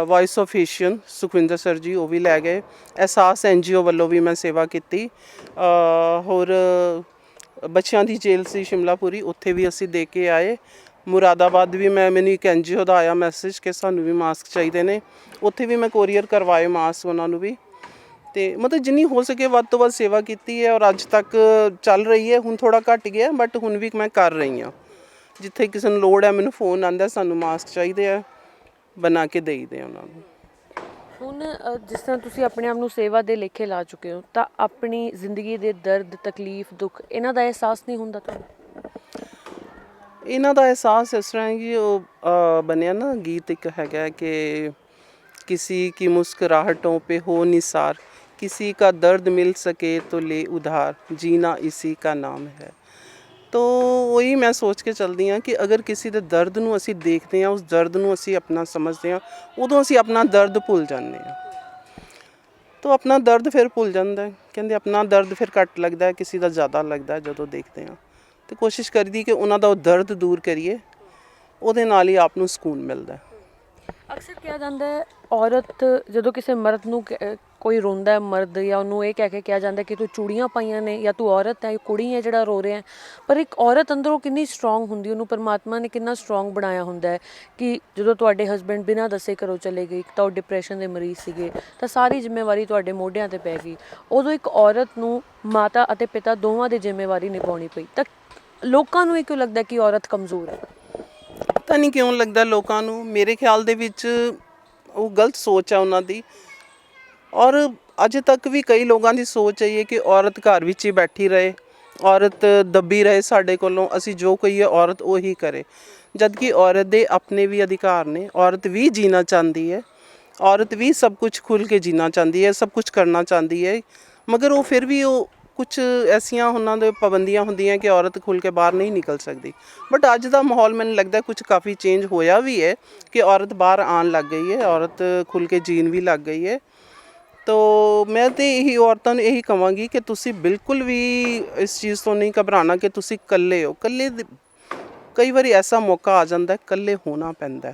Voice of Asian Sukhwinder sir ਜੀ, ਉਹ ਵੀ ਲੈ ਗਏ। ਅਹਿਸਾਸ NGO ਵੱਲੋਂ ਵੀ ਮੈਂ ਸੇਵਾ ਕੀਤੀ। ਹੋਰ ਬੱਚਿਆਂ ਦੀ ਜੇਲ੍ਹ ਸੀ ਸ਼ਿਮਲਾਪੁਰੀ, ਉੱਥੇ ਵੀ ਅਸੀਂ ਦੇ ਕੇ ਆਏ। ਮੁਰਾਦਾਬਾਦ ਵੀ ਮੈਨੂੰ ਇੱਕ NGO ਦਾ ਆਇਆ ਮੈਸੇਜ ਕਿ ਸਾਨੂੰ ਵੀ ਮਾਸਕ ਚਾਹੀਦੇ ਨੇ, ਉੱਥੇ ਵੀ ਮੈਂ ਕੋਰੀਅਰ ਕਰਵਾਏ ਮਾਸਕ ਉਹਨਾਂ ਨੂੰ ਵੀ। ਤੇ ਮਤਲਬ ਜਿੰਨੀ ਹੋ ਸਕੇ ਵੱਧ ਤੋਂ ਵੱਧ ਸੇਵਾ ਕੀਤੀ ਹੈ, ਔਰ ਅੱਜ ਤੱਕ ਚੱਲ ਰਹੀ ਹੈ। ਹੁਣ ਥੋੜ੍ਹਾ ਘੱਟ ਗਿਆ, ਬਟ ਹੁਣ ਵੀ ਮੈਂ ਕਰ ਰਹੀ ਹਾਂ। ਜਿੱਥੇ ਕਿਸੇ ਨੂੰ ਲੋੜ ਹੈ ਮੈਨੂੰ ਫੋਨ ਆਉਂਦਾ, ਸਾਨੂੰ ਮਾਸਕ ਚਾਹੀਦੇ ਆ, ਬਣਾ ਕੇ ਦੇਈਦੇ ਉਹਨਾਂ ਨੂੰ। ਹੁਣ ਜਿਸ ਤਰ੍ਹਾਂ ਤੁਸੀਂ ਆਪਣੇ ਆਪ ਨੂੰ ਸੇਵਾ ਦੇ ਲੇਖੇ ਲਾ ਚੁੱਕੇ ਹੋ, ਤਾਂ ਆਪਣੀ ਜ਼ਿੰਦਗੀ ਦੇ ਦਰਦ, ਤਕਲੀਫ, ਦੁੱਖ, ਇਹਨਾਂ ਦਾ ਅਹਿਸਾਸ ਨਹੀਂ ਹੁੰਦਾ ਤੁਹਾਨੂੰ? ਇਹਨਾਂ ਦਾ ਅਹਿਸਾਸ ਇਸ ਤਰ੍ਹਾਂ ਹੈ ਕਿ ਉਹ ਬਣਿਆ ਨਾ ਗੀਤ ਇੱਕ ਹੈਗਾ ਕਿ ਕਿਸੀ ਕੀ ਮੁਸਕਰਾਹਟੋਂ ਪੇ ਹੋ ਨਿਸਾਰ, किसी का दर्द मिल सके तो ले उधार, जीना इसी का नाम है। तो वही मैं सोच ਕੇ ਚੱਲਦੀ ਹਾਂ ਕਿ ਅਗਰ ਕਿਸੇ ਦੇ ਦਰਦ ਨੂੰ ਅਸੀਂ ਦੇਖਦੇ ਹਾਂ, ਉਸ ਦਰਦ ਨੂੰ ਅਸੀਂ ਆਪਣਾ ਸਮਝਦੇ ਹਾਂ, ਉਦੋਂ ਅਸੀਂ ਆਪਣਾ ਦਰਦ ਭੁੱਲ ਜਾਂਦੇ ਹਾਂ। ਤਾਂ ਆਪਣਾ ਦਰਦ ਫਿਰ ਭੁੱਲ ਜਾਂਦਾ ਹੈ। ਕਹਿੰਦੇ ਆਪਣਾ ਦਰਦ ਫਿਰ ਘੱਟ ਲੱਗਦਾ ਹੈ, ਕਿਸੇ ਦਾ ਜ਼ਿਆਦਾ ਲੱਗਦਾ ਹੈ ਜਦੋਂ ਦੇਖਦੇ ਹਾਂ। ਤੇ ਕੋਸ਼ਿਸ਼ ਕਰਦੀ ਕਿ ਉਹਨਾਂ ਦਾ ਉਹ ਦਰਦ ਦੂਰ ਕਰੀਏ, ਉਹਦੇ ਨਾਲ ਹੀ ਆਪ ਨੂੰ ਸਕੂਨ ਮਿਲਦਾ ਹੈ। ਅਕਸਰ ਕਿਹਾ ਜਾਂਦਾ ਹੈ ਔਰਤ ਜਦੋਂ ਕਿਸੇ ਮਰਦ ਨੂੰ ਕੋਈ ਰੋਂਦਾ ਹੈ ਮਰਦ, ਜਾਂ ਉਹਨੂੰ ਇਹ ਕਹਿ ਕੇ ਕਿਹਾ ਜਾਂਦਾ ਕਿ ਤੂੰ ਚੂੜੀਆਂ ਪਾਈਆਂ ਨੇ, ਜਾਂ ਤੂੰ ਔਰਤ ਹੈ, ਕੁੜੀ ਹੈ ਜਿਹੜਾ ਰੋ ਰਿਹਾ ਹੈ। ਪਰ ਇੱਕ ਔਰਤ ਅੰਦਰੋਂ ਕਿੰਨੀ ਸਟਰੋਂਗ ਹੁੰਦੀ, ਉਹਨੂੰ ਪਰਮਾਤਮਾ ਨੇ ਕਿੰਨਾ ਸਟਰੋਂਗ ਬਣਾਇਆ ਹੁੰਦਾ ਹੈ ਕਿ ਜਦੋਂ ਤੁਹਾਡੇ ਹਸਬੈਂਡ ਬਿਨਾਂ ਦੱਸੇ ਘਰੋਂ ਚਲੇ ਗਏ, ਇੱਕ ਤਾਂ ਉਹ ਡਿਪਰੈਸ਼ਨ ਦੇ ਮਰੀਜ਼ ਸੀਗੇ, ਤਾਂ ਸਾਰੀ ਜ਼ਿੰਮੇਵਾਰੀ ਤੁਹਾਡੇ ਮੋਢਿਆਂ ਤੇ ਪੈ ਗਈ। ਉਦੋਂ ਇੱਕ ਔਰਤ ਨੂੰ ਮਾਤਾ ਅਤੇ ਪਿਤਾ ਦੋਵਾਂ ਦੀ ਜ਼ਿੰਮੇਵਾਰੀ ਨਿਭਾਉਣੀ ਪਈ। ਤਾਂ ਲੋਕਾਂ ਨੂੰ ਇਹ ਕਿਉਂ ਲੱਗਦਾ ਕਿ ਔਰਤ ਕਮਜ਼ੋਰ ਹੈ? ਪਤਾ ਨਹੀਂ ਕਿਉਂ ਲੱਗਦਾ ਲੋਕਾਂ ਨੂੰ। ਮੇਰੇ ਖਿਆਲ ਦੇ ਵਿੱਚ ਉਹ ਗਲਤ ਸੋਚ ਹੈ ਉਹਨਾਂ ਦੀ। ਔਰ ਅਜੇ ਤੱਕ ਵੀ ਕਈ ਲੋਕਾਂ ਦੀ ਸੋਚ ਹੈ ਕਿ ਔਰਤ ਘਰ ਵਿੱਚ ਹੀ ਬੈਠੀ ਰਹੇ, ਔਰਤ ਦੱਬੀ ਰਹੇ ਸਾਡੇ ਕੋਲੋਂ, ਅਸੀਂ ਜੋ ਕਹੀਏ ਔਰਤ ਉਹੀ ਕਰੇ। ਜਦ ਕਿ ਔਰਤ ਦੇ ਆਪਣੇ ਵੀ ਅਧਿਕਾਰ ਨੇ, ਔਰਤ ਵੀ ਜੀਣਾ ਚਾਹੁੰਦੀ ਹੈ, ਔਰਤ ਵੀ ਸਭ ਕੁਝ ਖੁੱਲ੍ਹ ਕੇ ਜੀਣਾ ਚਾਹੁੰਦੀ ਹੈ, ਸਭ ਕੁਝ ਕਰਨਾ ਚਾਹੁੰਦੀ ਹੈ। ਮਗਰ ਉਹ ਫਿਰ ਵੀ ਉਹ ਕੁਛ ਐਸੀਆਂ ਉਹਨਾਂ ਦੇ ਪਾਬੰਦੀਆਂ ਹੁੰਦੀਆਂ ਕਿ ਔਰਤ ਖੁੱਲ੍ਹ ਕੇ ਬਾਹਰ ਨਹੀਂ ਨਿਕਲ ਸਕਦੀ। ਬਟ ਅੱਜ ਦਾ ਮਾਹੌਲ ਮੈਨੂੰ ਲੱਗਦਾ ਕੁਝ ਕਾਫੀ ਚੇਂਜ ਹੋਇਆ ਵੀ ਹੈ ਕਿ ਔਰਤ ਬਾਹਰ ਆਉਣ ਲੱਗ ਗਈ ਹੈ, ਔਰਤ ਖੁੱਲ੍ਹ ਕੇ ਜੀਣ ਵੀ ਲੱਗ ਗਈ ਹੈ। ਤੋ ਮੈਂ ਤਾਂ ਇਹੀ ਔਰਤਾਂ ਨੂੰ ਇਹੀ ਕਹਾਂਗੀ ਕਿ ਤੁਸੀਂ ਬਿਲਕੁਲ ਵੀ ਇਸ ਚੀਜ਼ ਤੋਂ ਨਹੀਂ ਘਬਰਾਉਣਾ ਕਿ ਤੁਸੀਂ ਇਕੱਲੇ ਹੋ। ਇਕੱਲੇ ਕਈ ਵਾਰੀ ਐਸਾ ਮੌਕਾ ਆ ਜਾਂਦਾ, ਇਕੱਲੇ ਹੋਣਾ ਪੈਂਦਾ,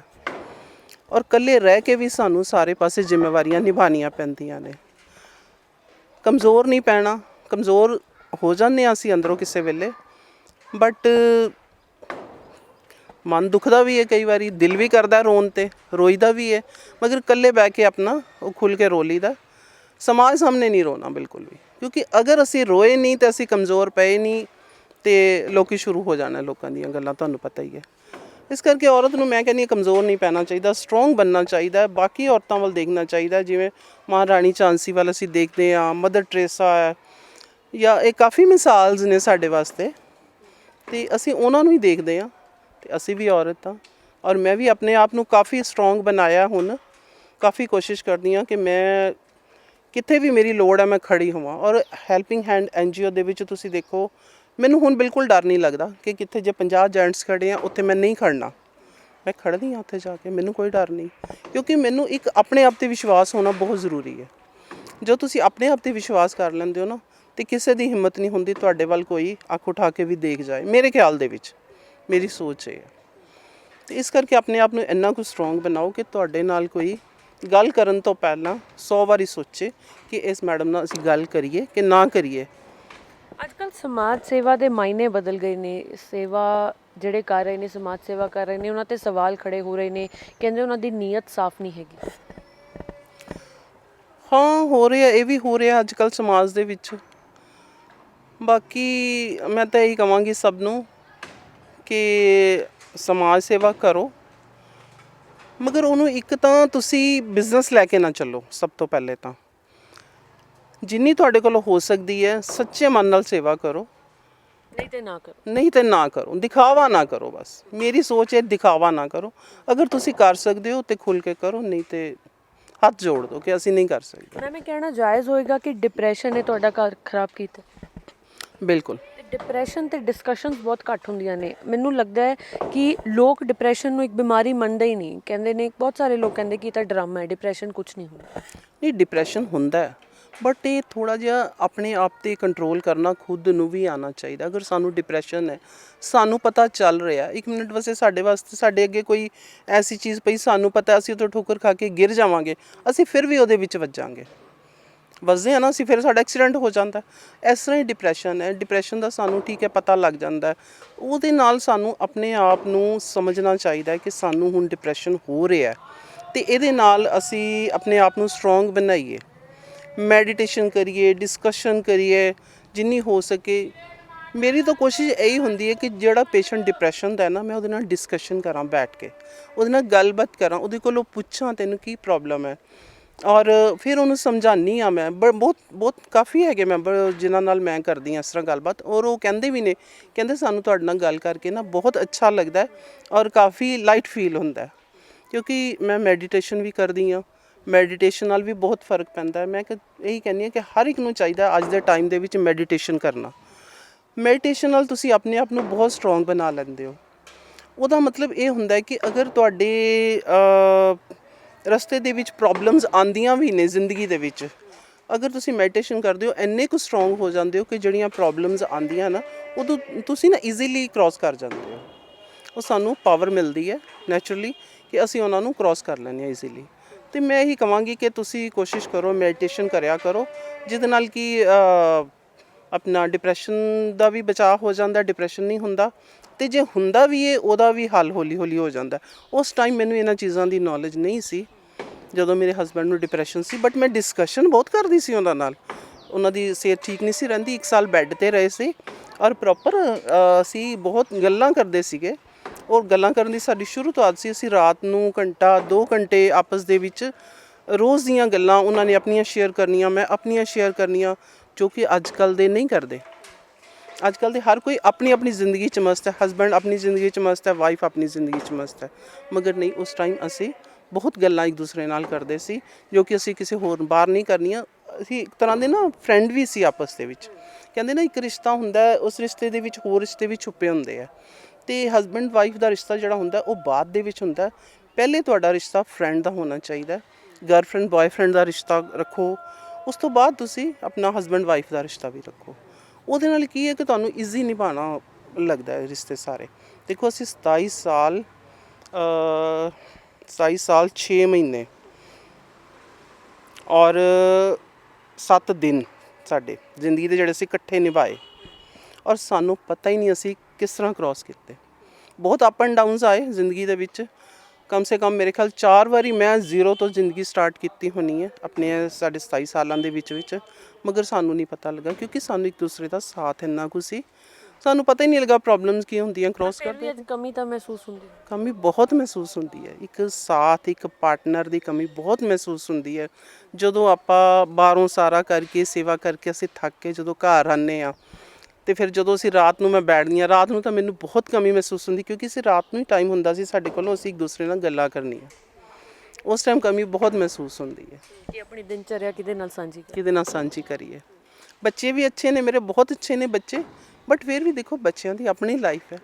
ਔਰ ਇਕੱਲੇ ਰਹਿ ਕੇ ਵੀ ਸਾਨੂੰ ਸਾਰੇ ਪਾਸੇ ਜ਼ਿੰਮੇਵਾਰੀਆਂ ਨਿਭਾਉਣੀਆਂ ਪੈਂਦੀਆਂ ਨੇ। ਕਮਜ਼ੋਰ ਨਹੀਂ ਪੈਣਾ, ਕਮਜ਼ੋਰ ਹੋ ਜਾਂਦੇ ਹਾਂ ਅਸੀਂ ਅੰਦਰੋਂ ਕਿਸੇ ਵੇਲੇ, ਬਟ ਮਨ ਦੁਖਦਾ ਵੀ ਹੈ ਕਈ ਵਾਰੀ, ਦਿਲ ਵੀ ਕਰਦਾ ਰੋਣ 'ਤੇ, ਰੋਈਦਾ ਵੀ ਹੈ। ਮਗਰ ਇਕੱਲੇ ਬਹਿ ਕੇ ਆਪਣਾ ਉਹ ਖੁੱਲ੍ਹ ਕੇ ਰੋ ਲਈਦਾ। ਸਮਾਜ ਸਾਹਮਣੇ ਨਹੀਂ ਰੋਣਾ ਬਿਲਕੁਲ ਵੀ, ਕਿਉਂਕਿ ਅਗਰ ਅਸੀਂ ਰੋਏ ਨਹੀਂ ਤਾਂ ਅਸੀਂ ਕਮਜ਼ੋਰ ਪਏ ਨਹੀਂ, ਅਤੇ ਲੋਕ ਸ਼ੁਰੂ ਹੋ ਜਾਣਾ ਲੋਕਾਂ ਦੀਆਂ ਗੱਲਾਂ, ਤੁਹਾਨੂੰ ਪਤਾ ਹੀ ਹੈ। ਇਸ ਕਰਕੇ ਔਰਤ ਨੂੰ ਮੈਂ ਕਹਿੰਦੀ ਹਾਂ ਕਮਜ਼ੋਰ ਨਹੀਂ ਪੈਣਾ ਚਾਹੀਦਾ, ਸਟਰੋਂਗ ਬਣਨਾ ਚਾਹੀਦਾ। ਬਾਕੀ ਔਰਤਾਂ ਵੱਲ ਦੇਖਣਾ ਚਾਹੀਦਾ, ਜਿਵੇਂ ਮਹਾਰਾਣੀ ਝਾਂਸੀ ਵੱਲ ਅਸੀਂ ਦੇਖਦੇ ਹਾਂ, ਮਦਰ ਟਰੇਸਾ ਹੈ, ਜਾਂ ਇਹ ਕਾਫੀ ਮਿਸਾਲਸ ਨੇ ਸਾਡੇ ਵਾਸਤੇ, ਅਤੇ ਅਸੀਂ ਉਹਨਾਂ ਨੂੰ ਹੀ ਦੇਖਦੇ ਹਾਂ। ਅਤੇ ਅਸੀਂ ਵੀ ਔਰਤ ਹਾਂ, ਔਰ ਮੈਂ ਵੀ ਆਪਣੇ ਆਪ ਨੂੰ ਕਾਫੀ ਸਟਰੋਂਗ ਬਣਾਇਆ। ਹੁਣ ਕਾਫੀ ਕੋਸ਼ਿਸ਼ ਕਰਦੀ ਹਾਂ ਕਿ ਮੈਂ ਕਿੱਥੇ ਵੀ ਮੇਰੀ ਲੋੜ ਹੈ ਮੈਂ ਖੜੀ ਹੋਵਾਂ। ਔਰ ਹੈਲਪਿੰਗ ਹੈਂਡ NGO ਦੇ ਵਿੱਚ ਤੁਸੀਂ ਦੇਖੋ, ਮੈਨੂੰ ਹੁਣ ਬਿਲਕੁਲ ਡਰ ਨਹੀਂ ਲੱਗਦਾ ਕਿ ਕਿੱਥੇ ਜੇ 50 ਜੈਂਟਸ ਖੜੇ ਆ ਉੱਥੇ ਮੈਂ ਨਹੀਂ ਖੜਨਾ, ਮੈਂ ਖੜਦੀ ਹਾਂ ਉੱਥੇ ਜਾ ਕੇ, ਮੈਨੂੰ ਕੋਈ ਡਰ ਨਹੀਂ। ਕਿਉਂਕਿ ਮੈਨੂੰ ਇੱਕ ਆਪਣੇ ਆਪ 'ਤੇ ਵਿਸ਼ਵਾਸ ਹੋਣਾ ਬਹੁਤ ਜ਼ਰੂਰੀ ਹੈ। ਜੋ ਤੁਸੀਂ ਆਪਣੇ ਆਪ 'ਤੇ ਵਿਸ਼ਵਾਸ ਕਰ ਲੈਂਦੇ ਹੋ ਨਾ, ਅਤੇ ਕਿਸੇ ਦੀ ਹਿੰਮਤ ਨਹੀਂ ਹੁੰਦੀ ਤੁਹਾਡੇ ਵੱਲ ਕੋਈ ਅੱਖ ਉਠਾ ਕੇ ਵੀ ਦੇਖ ਜਾਏ। ਮੇਰੇ ਖਿਆਲ ਦੇ ਵਿੱਚ ਮੇਰੀ ਸੋਚ ਇਹ ਹੈ। ਅਤੇ ਇਸ ਕਰਕੇ ਆਪਣੇ ਆਪ ਨੂੰ ਇੰਨਾ ਕੁ ਸਟਰੋਂਗ ਬਣਾਓ ਕਿ ਤੁਹਾਡੇ ਨਾਲ ਕੋਈ ਗੱਲ ਕਰਨ ਤੋਂ ਪਹਿਲਾਂ 100 ਵਾਰੀ ਸੋਚੇ ਕਿ ਇਸ ਮੈਡਮ ਨਾਲ ਅਸੀਂ ਗੱਲ ਕਰੀਏ ਕਿ ਨਾ ਕਰੀਏ। ਅੱਜ ਕੱਲ੍ਹ ਸਮਾਜ ਸੇਵਾ ਦੇ ਮਾਇਨੇ ਬਦਲ ਗਏ ਨੇ। ਸੇਵਾ ਜਿਹੜੇ ਕਰ ਰਹੇ ਨੇ, ਸਮਾਜ ਸੇਵਾ ਕਰ ਰਹੇ ਨੇ, ਉਹਨਾਂ 'ਤੇ ਸਵਾਲ ਖੜੇ ਹੋ ਰਹੇ ਨੇ, ਕਹਿੰਦੇ ਉਹਨਾਂ ਦੀ ਨੀਅਤ ਸਾਫ਼ ਨਹੀਂ ਹੈਗੀ। ਹਾਂ, ਹੋ ਰਿਹਾ, ਇਹ ਵੀ ਹੋ ਰਿਹਾ ਅੱਜ ਕੱਲ੍ਹ ਸਮਾਜ ਦੇ ਵਿੱਚ। ਬਾਕੀ ਮੈਂ ਤਾਂ ਇਹੀ ਕਹਾਂਗੀ ਸਭ ਨੂੰ ਕਿ ਸਮਾਜ ਸੇਵਾ ਕਰੋ, ਮਗਰ ਉਹਨੂੰ ਇੱਕ ਤਾਂ ਤੁਸੀਂ ਬਿਜ਼ਨਸ ਲੈ ਕੇ ਨਾ ਚੱਲੋ। ਸਭ ਤੋਂ ਪਹਿਲੇ ਤਾਂ ਜਿੰਨੀ ਤੁਹਾਡੇ ਕੋਲੋਂ ਹੋ ਸਕਦੀ ਹੈ ਸੱਚੇ ਮਨ ਨਾਲ ਸੇਵਾ ਕਰੋ, ਨਹੀਂ ਤੇ ਨਾ ਕਰੋ, ਨਹੀਂ ਤੇ ਨਾ ਕਰੋ, ਦਿਖਾਵਾ ਨਾ ਕਰੋ। ਬਸ ਮੇਰੀ ਸੋਚ ਹੈ ਦਿਖਾਵਾ ਨਾ ਕਰੋ। ਅਗਰ ਤੁਸੀਂ ਕਰ ਸਕਦੇ ਹੋ ਤਾਂ ਖੁੱਲ੍ਹ ਕੇ ਕਰੋ, ਨਹੀਂ ਤੇ ਹੱਥ ਜੋੜ ਦਿਓ ਕਿ ਅਸੀਂ ਨਹੀਂ ਕਰ ਸਕਦੇ। ਮੈਂ ਕਹਿਣਾ ਜਾਇਜ਼ ਹੋਏਗਾ ਕਿ ਡਿਪਰੈਸ਼ਨ ਨੇ ਤੁਹਾਡਾ ਘਰ ਖਰਾਬ ਕੀਤਾ? ਬਿਲਕੁਲ। ਡਿਪਰੈਸ਼ਨ ਤੇ ਡਿਸਕਸ਼ਨਸ ਬਹੁਤ ਘੱਟ ਹੁੰਦੀਆਂ ਨੇ। ਮੈਨੂੰ ਲੱਗਦਾ ਹੈ ਕਿ ਲੋਕ ਡਿਪਰੈਸ਼ਨ ਨੂੰ ਇੱਕ ਬਿਮਾਰੀ ਮੰਨਦੇ ਹੀ ਨਹੀਂ। ਕਹਿੰਦੇ ਨੇ, ਬਹੁਤ ਸਾਰੇ ਲੋਕ ਕਹਿੰਦੇ ਕਿ ਇਹ ਤਾਂ ਡਰਾਮਾ ਹੈ, ਡਿਪਰੈਸ਼ਨ ਕੁਝ ਨਹੀਂ ਹੁੰਦਾ। ਨਹੀਂ, ਡਿਪਰੈਸ਼ਨ ਹੁੰਦਾ, ਬਟ ਇਹ ਥੋੜ੍ਹਾ ਜਿਹਾ ਆਪਣੇ ਆਪ 'ਤੇ ਕੰਟਰੋਲ ਕਰਨਾ ਖੁਦ ਨੂੰ ਵੀ ਆਉਣਾ ਚਾਹੀਦਾ। ਅਗਰ ਸਾਨੂੰ ਡਿਪਰੈਸ਼ਨ ਹੈ, ਸਾਨੂੰ ਪਤਾ ਚੱਲ ਰਿਹਾ, 1 ਮਿੰਟ ਵਾਸਤੇ ਸਾਡੇ ਅੱਗੇ ਕੋਈ ਐਸੀ ਚੀਜ਼ ਪਈ, ਸਾਨੂੰ ਪਤਾ ਅਸੀਂ ਉੱਥੇ ਠੋਕਰ ਖਾ ਕੇ ਗਿਰ ਜਾਵਾਂਗੇ, ਅਸੀਂ ਫਿਰ ਵੀ ਉਹਦੇ ਵਿੱਚ ਵੱਜਾਂਗੇ, ਵੱਜਦੇ ਹਾਂ ਨਾ ਅਸੀਂ, ਫਿਰ ਸਾਡਾ ਐਕਸੀਡੈਂਟ ਹੋ ਜਾਂਦਾ। ਇਸ ਤਰ੍ਹਾਂ ਹੀ ਡਿਪਰੈਸ਼ਨ ਹੈ। ਡਿਪਰੈਸ਼ਨ ਦਾ ਸਾਨੂੰ ਠੀਕ ਹੈ ਪਤਾ ਲੱਗ ਜਾਂਦਾ, ਉਹਦੇ ਨਾਲ ਸਾਨੂੰ ਆਪਣੇ ਆਪ ਨੂੰ ਸਮਝਣਾ ਚਾਹੀਦਾ ਕਿ ਸਾਨੂੰ ਹੁਣ ਡਿਪਰੈਸ਼ਨ ਹੋ ਰਿਹਾ, ਅਤੇ ਇਹਦੇ ਨਾਲ ਅਸੀਂ ਆਪਣੇ ਆਪ ਨੂੰ ਸਟਰੋਂਗ ਬਣਾਈਏ, ਮੈਡੀਟੇਸ਼ਨ ਕਰੀਏ, ਡਿਸਕਸ਼ਨ ਕਰੀਏ ਜਿੰਨੀ ਹੋ ਸਕੇ। ਮੇਰੀ ਤਾਂ ਕੋਸ਼ਿਸ਼ ਇਹੀ ਹੁੰਦੀ ਹੈ ਕਿ ਜਿਹੜਾ ਪੇਸ਼ੈਂਟ ਡਿਪਰੈਸ਼ਨ ਦਾ ਹੈ ਨਾ, ਮੈਂ ਉਹਦੇ ਨਾਲ ਡਿਸਕਸ਼ਨ ਕਰਾਂ, ਬੈਠ ਕੇ ਉਹਦੇ ਨਾਲ ਗੱਲਬਾਤ ਕਰਾਂ, ਉਹਦੇ ਕੋਲੋਂ ਪੁੱਛਾਂ ਤੈਨੂੰ ਕੀ ਪ੍ਰੋਬਲਮ ਹੈ, ਔਰ ਫਿਰ ਉਹਨੂੰ ਸਮਝਾਉਂਦੀ ਹਾਂ ਮੈਂ। ਬਹੁਤ ਕਾਫੀ ਹੈਗੇ ਮੈਂਬਰ ਜਿਨ੍ਹਾਂ ਨਾਲ ਮੈਂ ਕਰਦੀ ਹਾਂ ਇਸ ਤਰ੍ਹਾਂ ਗੱਲਬਾਤ, ਔਰ ਉਹ ਕਹਿੰਦੇ ਵੀ ਨੇ, ਕਹਿੰਦੇ ਸਾਨੂੰ ਤੁਹਾਡੇ ਨਾਲ ਗੱਲ ਕਰਕੇ ਨਾ ਬਹੁਤ ਅੱਛਾ ਲੱਗਦਾ ਔਰ ਕਾਫੀ ਲਾਈਟ ਫੀਲ ਹੁੰਦਾ, ਕਿਉਂਕਿ ਮੈਂ ਮੈਡੀਟੇਸ਼ਨ ਵੀ ਕਰਦੀ ਹਾਂ, ਮੈਡੀਟੇਸ਼ਨ ਨਾਲ ਵੀ ਬਹੁਤ ਫਰਕ ਪੈਂਦਾ ਹੈ। ਮੈਂ ਇਹੀ ਕਹਿੰਦੀ ਹਾਂ ਕਿ ਹਰ ਇੱਕ ਨੂੰ ਚਾਹੀਦਾ ਅੱਜ ਦੇ ਟਾਈਮ ਦੇ ਵਿੱਚ ਮੈਡੀਟੇਸ਼ਨ ਕਰਨਾ। ਮੈਡੀਟੇਸ਼ਨ ਨਾਲ ਤੁਸੀਂ ਆਪਣੇ ਆਪ ਨੂੰ ਬਹੁਤ ਸਟਰੋਂਗ ਬਣਾ ਲੈਂਦੇ ਹੋ। ਉਹਦਾ ਮਤਲਬ ਇਹ ਹੁੰਦਾ ਹੈ ਕਿ ਅਗਰ ਤੁਹਾਡੇ ਰਸਤੇ ਦੇ ਵਿੱਚ ਪ੍ਰੋਬਲਮਸ ਆਉਂਦੀਆਂ ਵੀ ਨੇ ਜ਼ਿੰਦਗੀ ਦੇ ਵਿੱਚ, ਅਗਰ ਤੁਸੀਂ ਮੈਡੀਟੇਸ਼ਨ ਕਰਦੇ ਹੋ ਇੰਨੇ ਕੁ ਸਟਰੋਂਗ ਹੋ ਜਾਂਦੇ ਹੋ ਕਿ ਜਿਹੜੀਆਂ ਪ੍ਰੋਬਲਮਸ ਆਉਂਦੀਆਂ ਨਾ ਉਦੋਂ ਤੁਸੀਂ ਨਾ ਈਜ਼ੀਲੀ ਕ੍ਰੋਸ ਕਰ ਜਾਂਦੇ ਹੋ। ਉਹ ਸਾਨੂੰ ਪਾਵਰ ਮਿਲਦੀ ਹੈ ਨੈਚੁਰਲੀ ਕਿ ਅਸੀਂ ਉਹਨਾਂ ਨੂੰ ਕ੍ਰੋਸ ਕਰ ਲੈਂਦੇ ਹਾਂ ਈਜ਼ੀਲੀ। ਅਤੇ ਮੈਂ ਇਹੀ ਕਹਾਂਗੀ ਕਿ ਤੁਸੀਂ ਕੋਸ਼ਿਸ਼ ਕਰੋ, ਮੈਡੀਟੇਸ਼ਨ ਕਰਿਆ ਕਰੋ, ਜਿਹਦੇ ਨਾਲ ਕਿ ਆਪਣਾ ਡਿਪਰੈਸ਼ਨ ਦਾ ਵੀ ਬਚਾਅ ਹੋ ਜਾਂਦਾ, ਡਿਪਰੈਸ਼ਨ ਨਹੀਂ ਹੁੰਦਾ, ਅਤੇ ਜੇ ਹੁੰਦਾ ਵੀ ਹੈ ਉਹਦਾ ਵੀ ਹੱਲ ਹੌਲੀ ਹੌਲੀ ਹੋ ਜਾਂਦਾ। ਉਸ ਟਾਈਮ ਮੈਨੂੰ ਇਹਨਾਂ ਚੀਜ਼ਾਂ ਦੀ ਨੌਲੇਜ ਨਹੀਂ ਸੀ ਜਦੋਂ ਮੇਰੇ ਹਸਬੈਂਡ ਨੂੰ ਡਿਪਰੈਸ਼ਨ ਸੀ, ਬਟ ਮੈਂ ਡਿਸਕਸ਼ਨ ਬਹੁਤ ਕਰਦੀ ਸੀ ਉਹਨਾਂ ਨਾਲ। ਉਹਨਾਂ ਦੀ ਸਿਹਤ ਠੀਕ ਨਹੀਂ ਸੀ ਰਹਿੰਦੀ, 1 ਸਾਲ ਬੈੱਡ 'ਤੇ ਰਹੇ ਸੀ, ਔਰ ਪ੍ਰੋਪਰ ਅਸੀਂ ਬਹੁਤ ਗੱਲਾਂ ਕਰਦੇ ਸੀਗੇ। ਔਰ ਗੱਲਾਂ ਕਰਨ ਦੀ ਸਾਡੀ ਸ਼ੁਰੂ ਤੋਂ ਆਦਤ ਸੀ। ਅਸੀਂ ਰਾਤ ਨੂੰ ਘੰਟਾ 2 ਘੰਟੇ ਆਪਸ ਦੇ ਵਿੱਚ ਰੋਜ਼ ਦੀਆਂ ਗੱਲਾਂ ਉਹਨਾਂ ਨੇ ਆਪਣੀਆਂ ਸ਼ੇਅਰ ਕਰਨੀਆਂ, ਮੈਂ ਆਪਣੀਆਂ ਸ਼ੇਅਰ ਕਰਨੀਆਂ, ਜੋ ਕਿ ਅੱਜ ਕੱਲ੍ਹ ਦੇ ਨਹੀਂ ਕਰਦੇ। ਅੱਜ ਕੱਲ੍ਹ ਦੇ ਹਰ ਕੋਈ ਆਪਣੀ ਆਪਣੀ ਜ਼ਿੰਦਗੀ 'ਚ ਮਸਤ ਹੈ, ਹਸਬੈਂਡ ਆਪਣੀ ਜ਼ਿੰਦਗੀ 'ਚ ਮਸਤ ਹੈ, ਵਾਈਫ ਆਪਣੀ ਜ਼ਿੰਦਗੀ 'ਚ ਮਸਤ ਹੈ। ਮਗਰ ਨਹੀਂ, ਉਸ ਟਾਈਮ ਅਸੀਂ ਬਹੁਤ ਗੱਲਾਂ ਇੱਕ ਦੂਸਰੇ ਨਾਲ ਕਰਦੇ ਸੀ, ਜੋ ਕਿ ਅਸੀਂ ਕਿਸੇ ਹੋਰ ਬਾਹਰ ਨਹੀਂ ਕਰਨੀਆਂ। ਅਸੀਂ ਇੱਕ ਤਰ੍ਹਾਂ ਦੇ ਨਾ ਫਰੈਂਡ ਵੀ ਸੀ ਆਪਸ ਦੇ ਵਿੱਚ। ਕਹਿੰਦੇ ਨਾ ਇੱਕ ਰਿਸ਼ਤਾ ਹੁੰਦਾ, ਉਸ ਰਿਸ਼ਤੇ ਦੇ ਵਿੱਚ ਹੋਰ ਰਿਸ਼ਤੇ ਵੀ ਛੁਪੇ ਹੁੰਦੇ ਆ, ਅਤੇ ਹਸਬੈਂਡ ਵਾਈਫ ਦਾ ਰਿਸ਼ਤਾ ਜਿਹੜਾ ਹੁੰਦਾ ਉਹ ਬਾਅਦ ਦੇ ਵਿੱਚ ਹੁੰਦਾ। ਪਹਿਲੇ ਤੁਹਾਡਾ ਰਿਸ਼ਤਾ ਫਰੈਂਡ ਦਾ ਹੋਣਾ ਚਾਹੀਦਾ, ਗਰਲਫਰੈਂਡ ਬॉयਫ੍ਰੈਂਡ ਦਾ ਰਿਸ਼ਤਾ ਰੱਖੋ, ਉਸ ਤੋਂ ਬਾਅਦ ਤੁਸੀਂ ਆਪਣਾ ਹਸਬੈਂਡ ਵਾਈਫ ਦਾ ਰਿਸ਼ਤਾ ਵੀ ਰੱਖੋ। ਉਹਦੇ ਨਾਲ ਕੀ ਹੈ ਕਿ ਤੁਹਾਨੂੰ ਈਜ਼ੀ ਨਿਭਾਉਣਾ ਲੱਗਦਾ ਹੈ ਰਿਸ਼ਤੇ ਸਾਰੇ। ਦੇਖੋ ਅਸੀਂ 27 ਸਾਲ 6 ਮਹੀਨੇ ਔਰ 7 ਦਿਨ ਸਾਡੇ ਜ਼ਿੰਦਗੀ ਦੇ ਜਿਹੜੇ ਅਸੀਂ ਇਕੱਠੇ ਨਿਭਾਏ, ਔਰ ਸਾਨੂੰ ਪਤਾ ਹੀ ਨਹੀਂ ਅਸੀਂ ਕਿਸ ਤਰ੍ਹਾਂ ਕ੍ਰੋਸ ਕੀਤੇ। ਬਹੁਤ ਅਪ ਐਂਡ ਡਾਊਨਸ ਆਏ ਜ਼ਿੰਦਗੀ ਦੇ ਵਿੱਚ। ਕਮ ਸੇ ਕਮ ਮੇਰੇ ਖਿਆਲ 4 ਵਾਰੀ ਮੈਂ ਜ਼ੀਰੋ ਤੋਂ ਜ਼ਿੰਦਗੀ ਸਟਾਰਟ ਕੀਤੀ ਹੋਣੀ ਹੈ ਆਪਣੇ ਸਾਡੇ 27 ਸਾਲਾਂ ਦੇ ਵਿੱਚ। ਮਗਰ ਸਾਨੂੰ ਨਹੀਂ ਪਤਾ ਲੱਗਾ, ਕਿਉਂਕਿ ਸਾਨੂੰ ਇੱਕ ਦੂਸਰੇ ਦਾ ਸਾਥ ਇੰਨਾ ਕੁ ਸੀ, ਸਾਨੂੰ ਪਤਾ ਹੀ ਨਹੀਂ ਲੱਗਾ ਪ੍ਰੋਬਲਮਸ ਕੀ ਹੁੰਦੀਆਂ ਕ੍ਰੋਸ ਕਰਦੇ। ਅੱਜ ਕਮੀ ਤਾਂ ਮਹਿਸੂਸ ਹੁੰਦੀ ਹੈ, ਕਮੀ ਬਹੁਤ ਮਹਿਸੂਸ ਹੁੰਦੀ ਹੈ। ਇੱਕ ਸਾਥ, ਇੱਕ ਪਾਰਟਨਰ ਦੀ ਕਮੀ ਬਹੁਤ ਮਹਿਸੂਸ ਹੁੰਦੀ ਹੈ। ਜਦੋਂ ਆਪਾਂ ਬਾਹਰੋਂ ਸਾਰਾ ਕਰਕੇ, ਸੇਵਾ ਕਰਕੇ ਅਸੀਂ ਥੱਕ ਕੇ ਜਦੋਂ ਘਰ ਆਉਂਦੇ ਹਾਂ, ਅਤੇ ਫਿਰ ਜਦੋਂ ਅਸੀਂ ਰਾਤ ਨੂੰ ਮੈਂ ਬੈਠਦੀ ਹਾਂ, ਰਾਤ ਨੂੰ ਤਾਂ ਮੈਨੂੰ ਬਹੁਤ ਕਮੀ ਮਹਿਸੂਸ ਹੁੰਦੀ, ਕਿਉਂਕਿ ਅਸੀਂ ਰਾਤ ਨੂੰ ਹੀ ਟਾਈਮ ਹੁੰਦਾ ਸੀ ਸਾਡੇ ਕੋਲੋਂ, ਅਸੀਂ ਇੱਕ ਦੂਸਰੇ ਨਾਲ ਗੱਲਾਂ ਕਰਨੀਆਂ। ਉਸ ਟਾਈਮ ਕਮੀ ਬਹੁਤ ਮਹਿਸੂਸ ਹੁੰਦੀ ਹੈ ਕਿ ਆਪਣੀ ਦਿਨਚਰਿਆ ਕਿਹਦੇ ਨਾਲ ਸਾਂਝੀ ਕਰ। ਕਿਹਦੇ ਨਾਲ ਸਾਂਝੀ ਕਰੀਏ। ਬੱਚੇ ਵੀ ਅੱਛੇ ਨੇ ਮੇਰੇ, ਬਹੁਤ ਅੱਛੇ ਨੇ ਬੱਚੇ, ਬਟ ਫਿਰ ਵੀ ਦੇਖੋ ਬੱਚਿਆਂ ਦੀ ਆਪਣੀ ਲਾਈਫ ਹੈ।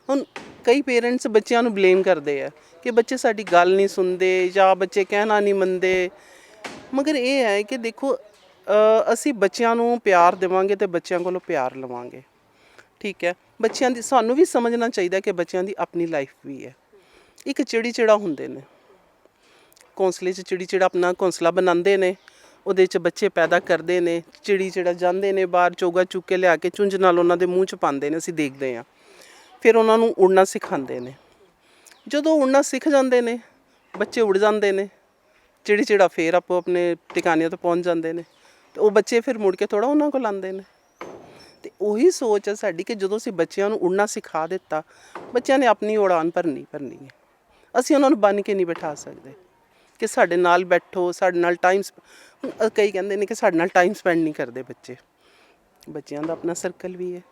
ਹੁਣ ਕਈ ਪੇਰੈਂਟਸ ਬੱਚਿਆਂ ਨੂੰ ਬਲੇਮ ਕਰਦੇ ਆ ਕਿ ਬੱਚੇ ਸਾਡੀ ਗੱਲ ਨਹੀਂ ਸੁਣਦੇ ਜਾਂ ਬੱਚੇ ਕਹਿਣਾ ਨਹੀਂ ਮੰਨਦੇ। ਮਗਰ ਇਹ ਹੈ ਕਿ ਦੇਖੋ ਅਸੀਂ ਬੱਚਿਆਂ ਨੂੰ ਪਿਆਰ ਦੇਵਾਂਗੇ ਅਤੇ ਬੱਚਿਆਂ ਕੋਲੋਂ ਪਿਆਰ ਲਵਾਂਗੇ, ਠੀਕ ਹੈ। ਬੱਚਿਆਂ ਦੀ ਸਾਨੂੰ ਵੀ ਸਮਝਣਾ ਚਾਹੀਦਾ ਕਿ ਬੱਚਿਆਂ ਦੀ ਆਪਣੀ ਲਾਈਫ ਵੀ ਹੈ। ਇੱਕ ਚਿੜਾ ਹੁੰਦੇ ਨੇ ਘੋਂਸਲੇ 'ਚ, ਚਿੜਾ ਆਪਣਾ ਘੋਂਸਲਾ ਬਣਾਉਂਦੇ ਨੇ, ਉਹਦੇ 'ਚ ਬੱਚੇ ਪੈਦਾ ਕਰਦੇ ਨੇ, ਚਿੜਾ ਜਾਂਦੇ ਨੇ ਬਾਹਰ, ਚੋਗਾ ਚੁੱਕ ਕੇ ਲਿਆ ਕੇ ਚੁੰਝ ਨਾਲ ਉਹਨਾਂ ਦੇ ਮੂੰਹ 'ਚ ਪਾਉਂਦੇ ਨੇ, ਅਸੀਂ ਦੇਖਦੇ ਹਾਂ। ਫਿਰ ਉਹਨਾਂ ਨੂੰ ਉੜਨਾ ਸਿਖਾਉਂਦੇ ਨੇ। ਜਦੋਂ ਉੜਨਾ ਸਿੱਖ ਜਾਂਦੇ ਨੇ ਬੱਚੇ, ਉੜ ਜਾਂਦੇ ਨੇ, ਚਿੜਾ ਫਿਰ ਆਪੋ ਆਪਣੇ ਟਿਕਾਣਿਆਂ ਤੋਂ ਪਹੁੰਚ ਜਾਂਦੇ ਨੇ, ਅਤੇ ਉਹ ਬੱਚੇ ਫਿਰ ਮੁੜ ਕੇ ਥੋੜ੍ਹਾ ਉਹਨਾਂ ਕੋਲ ਆਉਂਦੇ ਨੇ। ਅਤੇ ਉਹੀ ਸੋਚ ਹੈ ਸਾਡੀ ਕਿ ਜਦੋਂ ਅਸੀਂ ਬੱਚਿਆਂ ਨੂੰ ਉੜਨਾ ਸਿਖਾ ਦਿੱਤਾ, ਬੱਚਿਆਂ ਨੇ ਆਪਣੀ ਉਡਾਨ ਭਰਨੀ ਹੈ। ਅਸੀਂ ਉਹਨਾਂ ਨੂੰ ਬੰਨ੍ਹ ਕੇ ਨਹੀਂ ਬਿਠਾ ਸਕਦੇ ਕਿ ਸਾਡੇ ਨਾਲ ਬੈਠੋ, ਸਾਡੇ ਨਾਲ ਟਾਈਮ। ਕਈ ਕਹਿੰਦੇ ਨੇ ਕਿ ਸਾਡੇ ਨਾਲ ਟਾਈਮ ਸਪੈਂਡ ਨਹੀਂ ਕਰਦੇ ਬੱਚੇ। ਬੱਚਿਆਂ ਦਾ ਆਪਣਾ ਸਰਕਲ ਵੀ ਹੈ,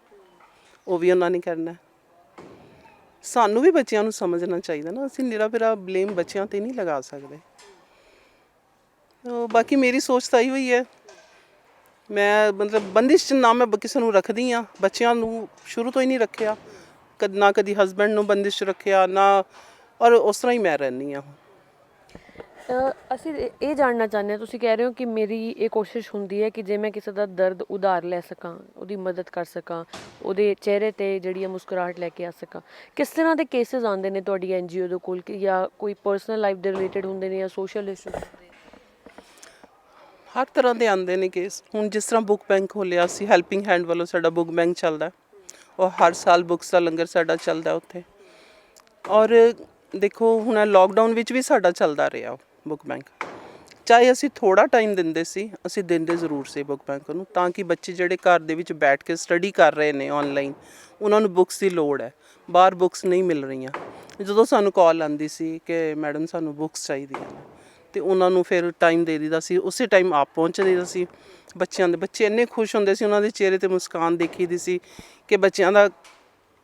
ਉਹ ਵੀ ਉਹਨਾਂ ਨੇ ਕਰਨਾ। ਸਾਨੂੰ ਵੀ ਬੱਚਿਆਂ ਨੂੰ ਸਮਝਣਾ ਚਾਹੀਦਾ ਨਾ, ਅਸੀਂ ਨਿਰਾ ਬਲੇਮ ਬੱਚਿਆਂ 'ਤੇ ਨਹੀਂ ਲਗਾ ਸਕਦੇ। ਬਾਕੀ ਮੇਰੀ ਸੋਚ ਤਾਂ ਇਹੋ ਹੀ ਹੈ। ਮੈਂ ਮਤਲਬ ਬੰਦਿਸ਼ 'ਚ ਨਾ ਮੈਂ ਕਿਸੇ ਨੂੰ ਰੱਖਦੀ ਹਾਂ, ਬੱਚਿਆਂ ਨੂੰ ਸ਼ੁਰੂ ਤੋਂ ਹੀ ਨਹੀਂ ਰੱਖਿਆ, ਨਾ ਕਦੀ ਹਸਬੈਂਡ ਨੂੰ ਬੰਦਿਸ਼ 'ਚ ਰੱਖਿਆ ਨਾ, ਔਰ ਉਸ ਤਰ੍ਹਾਂ ਹੀ ਮੈਂ ਰਹਿੰਦੀ ਹਾਂ। ਅਸੀਂ ਇਹ ਜਾਣਨਾ ਚਾਹੁੰਦੇ ਹਾਂ, ਤੁਸੀਂ ਕਹਿ ਰਹੇ ਹੋ ਕਿ ਮੇਰੀ ਇਹ ਕੋਸ਼ਿਸ਼ ਹੁੰਦੀ ਹੈ ਕਿ ਜੇ ਮੈਂ ਕਿਸੇ ਦਾ ਦਰਦ ਉਧਾਰ ਲੈ ਸਕਾਂ, ਉਹਦੀ ਮਦਦ ਕਰ ਸਕਾਂ, ਉਹਦੇ ਚਿਹਰੇ 'ਤੇ ਜਿਹੜੀ ਆ ਮੁਸਕਰਾਹਟ ਲੈ ਕੇ ਆ ਸਕਾਂ। ਕਿਸ ਤਰ੍ਹਾਂ ਦੇ ਕੇਸਿਸ ਆਉਂਦੇ ਨੇ ਤੁਹਾਡੀ NGO ਦੇ ਕੋਲ, ਕਿ ਜਾਂ ਕੋਈ ਪਰਸਨਲ ਲਾਈਫ ਦੇ ਰਿਲੇਟਡ ਹੁੰਦੇ ਨੇ ਜਾਂ ਸੋਸ਼ਲ ਇਸ਼ੂਜ਼ ਹੁੰਦੇ? ਹਰ ਤਰ੍ਹਾਂ ਦੇ ਆਉਂਦੇ ਨੇ ਕੇਸ। ਹੁਣ ਜਿਸ ਤਰ੍ਹਾਂ ਬੁੱਕ ਬੈਂਕ ਖੋਲ੍ਹਿਆ ਸੀ, ਹੈਲਪਿੰਗ ਹੈਂਡ ਵੱਲੋਂ ਸਾਡਾ ਬੁੱਕ ਬੈਂਕ ਚੱਲਦਾ, ਉਹ ਹਰ ਸਾਲ ਬੁੱਕਸ ਦਾ ਲੰਗਰ ਸਾਡਾ ਚੱਲਦਾ ਉੱਥੇ। ਔਰ ਦੇਖੋ ਹੁਣ ਲੋਕਡਾਊਨ ਵਿੱਚ ਵੀ ਸਾਡਾ ਚੱਲਦਾ ਰਿਹਾ ਬੁੱਕ ਬੈਂਕ। ਚਾਹੇ ਅਸੀਂ ਥੋੜ੍ਹਾ ਟਾਈਮ ਦਿੰਦੇ ਸੀ, ਅਸੀਂ ਦਿੰਦੇ ਜ਼ਰੂਰ ਸੀ ਬੁੱਕ ਬੈਂਕ ਨੂੰ, ਤਾਂ ਕਿ ਬੱਚੇ ਜਿਹੜੇ ਘਰ ਦੇ ਵਿੱਚ ਬੈਠ ਕੇ ਸਟੱਡੀ ਕਰ ਰਹੇ ਨੇ ਔਨਲਾਈਨ, ਉਹਨਾਂ ਨੂੰ ਬੁੱਕਸ ਦੀ ਲੋੜ ਹੈ, ਬਾਹਰ ਬੁੱਕਸ ਨਹੀਂ ਮਿਲ ਰਹੀਆਂ। ਜਦੋਂ ਸਾਨੂੰ ਕਾਲ ਆਉਂਦੀ ਸੀ ਕਿ ਮੈਡਮ ਸਾਨੂੰ ਬੁੱਕਸ ਚਾਹੀਦੀਆਂ ਨੇ, ਅਤੇ ਉਹਨਾਂ ਨੂੰ ਫਿਰ ਟਾਈਮ ਦੇ ਦਈਦਾ ਸੀ, ਉਸੇ ਟਾਈਮ ਆਪ ਪਹੁੰਚ ਜਾਈਦਾ ਸੀ। ਬੱਚੇ ਇੰਨੇ ਖੁਸ਼ ਹੁੰਦੇ ਸੀ, ਉਹਨਾਂ ਦੇ ਚਿਹਰੇ 'ਤੇ ਮੁਸਕਾਨ ਦੇਖੀ ਦੀ ਸੀ ਕਿ ਬੱਚਿਆਂ ਦਾ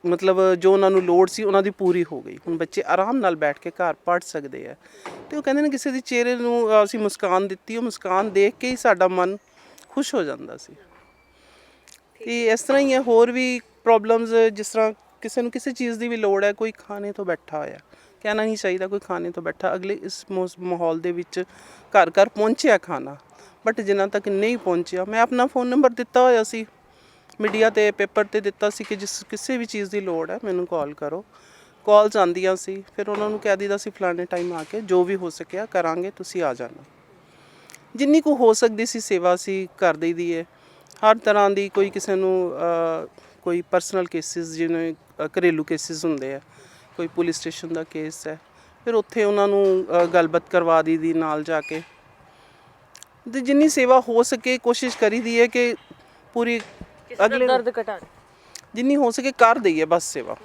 ਮਤਲਬ ਜੋ ਉਹਨਾਂ ਨੂੰ ਲੋੜ ਸੀ ਉਹਨਾਂ ਦੀ ਪੂਰੀ ਹੋ ਗਈ। ਹੁਣ ਬੱਚੇ ਆਰਾਮ ਨਾਲ ਬੈਠ ਕੇ ਘਰ ਪੜ੍ਹ ਸਕਦੇ ਆ ਤੇ ਉਹ ਕਹਿੰਦੇ ਨੇ ਕਿਸੇ ਦੀ ਚਿਹਰੇ ਨੂੰ ਅਸੀਂ ਮੁਸਕਾਨ ਦਿੱਤੀ, ਉਹ ਮੁਸਕਾਨ ਦੇਖ ਕੇ ਹੀ ਸਾਡਾ ਮਨ ਖੁਸ਼ ਹੋ ਜਾਂਦਾ ਸੀ। ਤੇ ਇਸ ਤਰ੍ਹਾਂ ਹੀ ਹੈ, ਹੋਰ ਵੀ ਪ੍ਰੋਬਲਮਸ, ਜਿਸ ਤਰ੍ਹਾਂ ਕਿਸੇ ਨੂੰ ਕਿਸੇ ਚੀਜ਼ ਦੀ ਵੀ ਲੋੜ ਹੈ, ਕੋਈ ਖਾਣੇ ਤੋਂ ਬੈਠਾ ਹੋਇਆ, ਕਹਿਣਾ ਨਹੀਂ ਚਾਹੀਦਾ ਕੋਈ ਖਾਣੇ ਤੋਂ ਬੈਠਾ, ਅਗਲੇ ਇਸ ਮਾਹੌਲ ਦੇ ਵਿੱਚ ਘਰ ਘਰ ਪਹੁੰਚਿਆ ਖਾਣਾ, ਬਟ ਜਿਨ੍ਹਾਂ ਤੱਕ ਨਹੀਂ ਪਹੁੰਚਿਆ, ਮੈਂ ਆਪਣਾ ਫ਼ੋਨ ਨੰਬਰ ਦਿੱਤਾ ਹੋਇਆ ਸੀ ਮੀਡੀਆ ਤੇ, ਪੇਪਰ ਤੇ ਦਿੱਤਾ ਸੀ ਕਿ ਜਿਸ ਕਿਸੇ ਵੀ ਚੀਜ਼ ਦੀ ਲੋੜ ਹੈ ਮੈਨੂੰ ਕਾਲ ਕਰੋ। ਕਾਲਸ ਆਉਂਦੀਆਂ ਸੀ, ਫਿਰ ਉਹਨਾਂ ਨੂੰ ਕਹਿ ਦਿੱਤਾ ਸੀ ਫਲਾਣੇ ਟਾਈਮ ਆ ਕੇ ਜੋ ਵੀ ਹੋ ਸਕਿਆ ਕਰਾਂਗੇ, ਤੁਸੀਂ ਆ ਜਾਣਾ। ਜਿੰਨੀ ਕੁ ਹੋ ਸਕਦੀ ਸੀ ਸੇਵਾ ਅਸੀਂ ਕਰ ਦਈ ਦੀ ਹੈ। ਹਰ ਤਰ੍ਹਾਂ ਦੀ, ਕੋਈ ਕਿਸੇ ਨੂੰ ਕੋਈ ਪਰਸਨਲ ਕੇਸਿਸ, ਜਿਵੇਂ ਘਰੇਲੂ ਕੇਸਿਸ ਹੁੰਦੇ ਆ, ਕੋਈ ਪੁਲਿਸ ਸਟੇਸ਼ਨ ਦਾ ਕੇਸ ਹੈ, ਫਿਰ ਉੱਥੇ ਉਹਨਾਂ ਨੂੰ ਗੱਲਬਾਤ ਕਰਵਾ ਦੀ ਦੀ ਨਾਲ ਜਾ ਕੇ। ਤੇ ਜਿੰਨੀ ਸੇਵਾ ਹੋ ਸਕੇ ਕੋਸ਼ਿਸ਼ ਕਰੀ ਦੀ ਹੈ ਕਿ ਪੂਰੀ ਅਗਲੇ ਦਰਦ ਘਟਾ ਜਿੰਨੀ ਹੋ ਸਕੇ ਕਰ ਦਈਏ ਬਸ ਸੇਵਾ,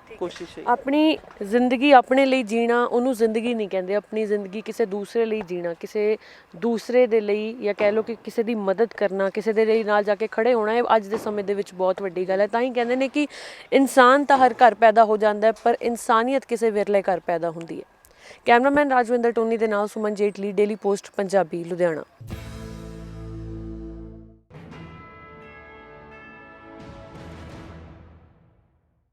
ਕੋਸ਼ਿਸ਼ ਹੈ। ਆਪਣੀ ਜ਼ਿੰਦਗੀ ਆਪਣੇ ਲਈ ਜੀਣਾ, ਉਹਨੂੰ ਜ਼ਿੰਦਗੀ ਨਹੀਂ ਕਹਿੰਦੇ। ਆਪਣੀ ਜ਼ਿੰਦਗੀ ਕਿਸੇ ਦੂਸਰੇ ਲਈ ਜੀਣਾ, ਕਿਸੇ ਦੂਸਰੇ ਦੇ ਲਈ, ਜਾਂ ਕਹਿ ਲਓ ਕਿ ਕਿਸੇ ਦੀ ਮਦਦ ਕਰਨਾ, ਕਿਸੇ ਦੇ ਲਈ ਨਾਲ ਜਾ ਕੇ ਖੜੇ ਹੋਣਾ, ਇਹ ਅੱਜ ਦੇ ਸਮੇਂ ਦੇ ਵਿੱਚ ਬਹੁਤ ਵੱਡੀ ਗੱਲ ਹੈ। ਤਾਂ ਹੀ ਕਹਿੰਦੇ ਨੇ ਕਿ ਇਨਸਾਨ ਤਾਂ ਹਰ ਘਰ ਪੈਦਾ ਹੋ ਜਾਂਦਾ ਹੈ, ਪਰ ਇਨਸਾਨੀਅਤ ਕਿਸੇ ਵਿਰਲੇ ਘਰ ਪੈਦਾ ਹੁੰਦੀ ਹੈ। ਕੈਮਰਾਮੈਨ ਰਾਜਵਿੰਦਰ ਟੋਨੀ ਦੇ ਨਾਲ ਸੁਮਨ ਜੇਟਲੀ, ਡੇਲੀ ਪੋਸਟ ਪੰਜਾਬੀ, ਲੁਧਿਆਣਾ।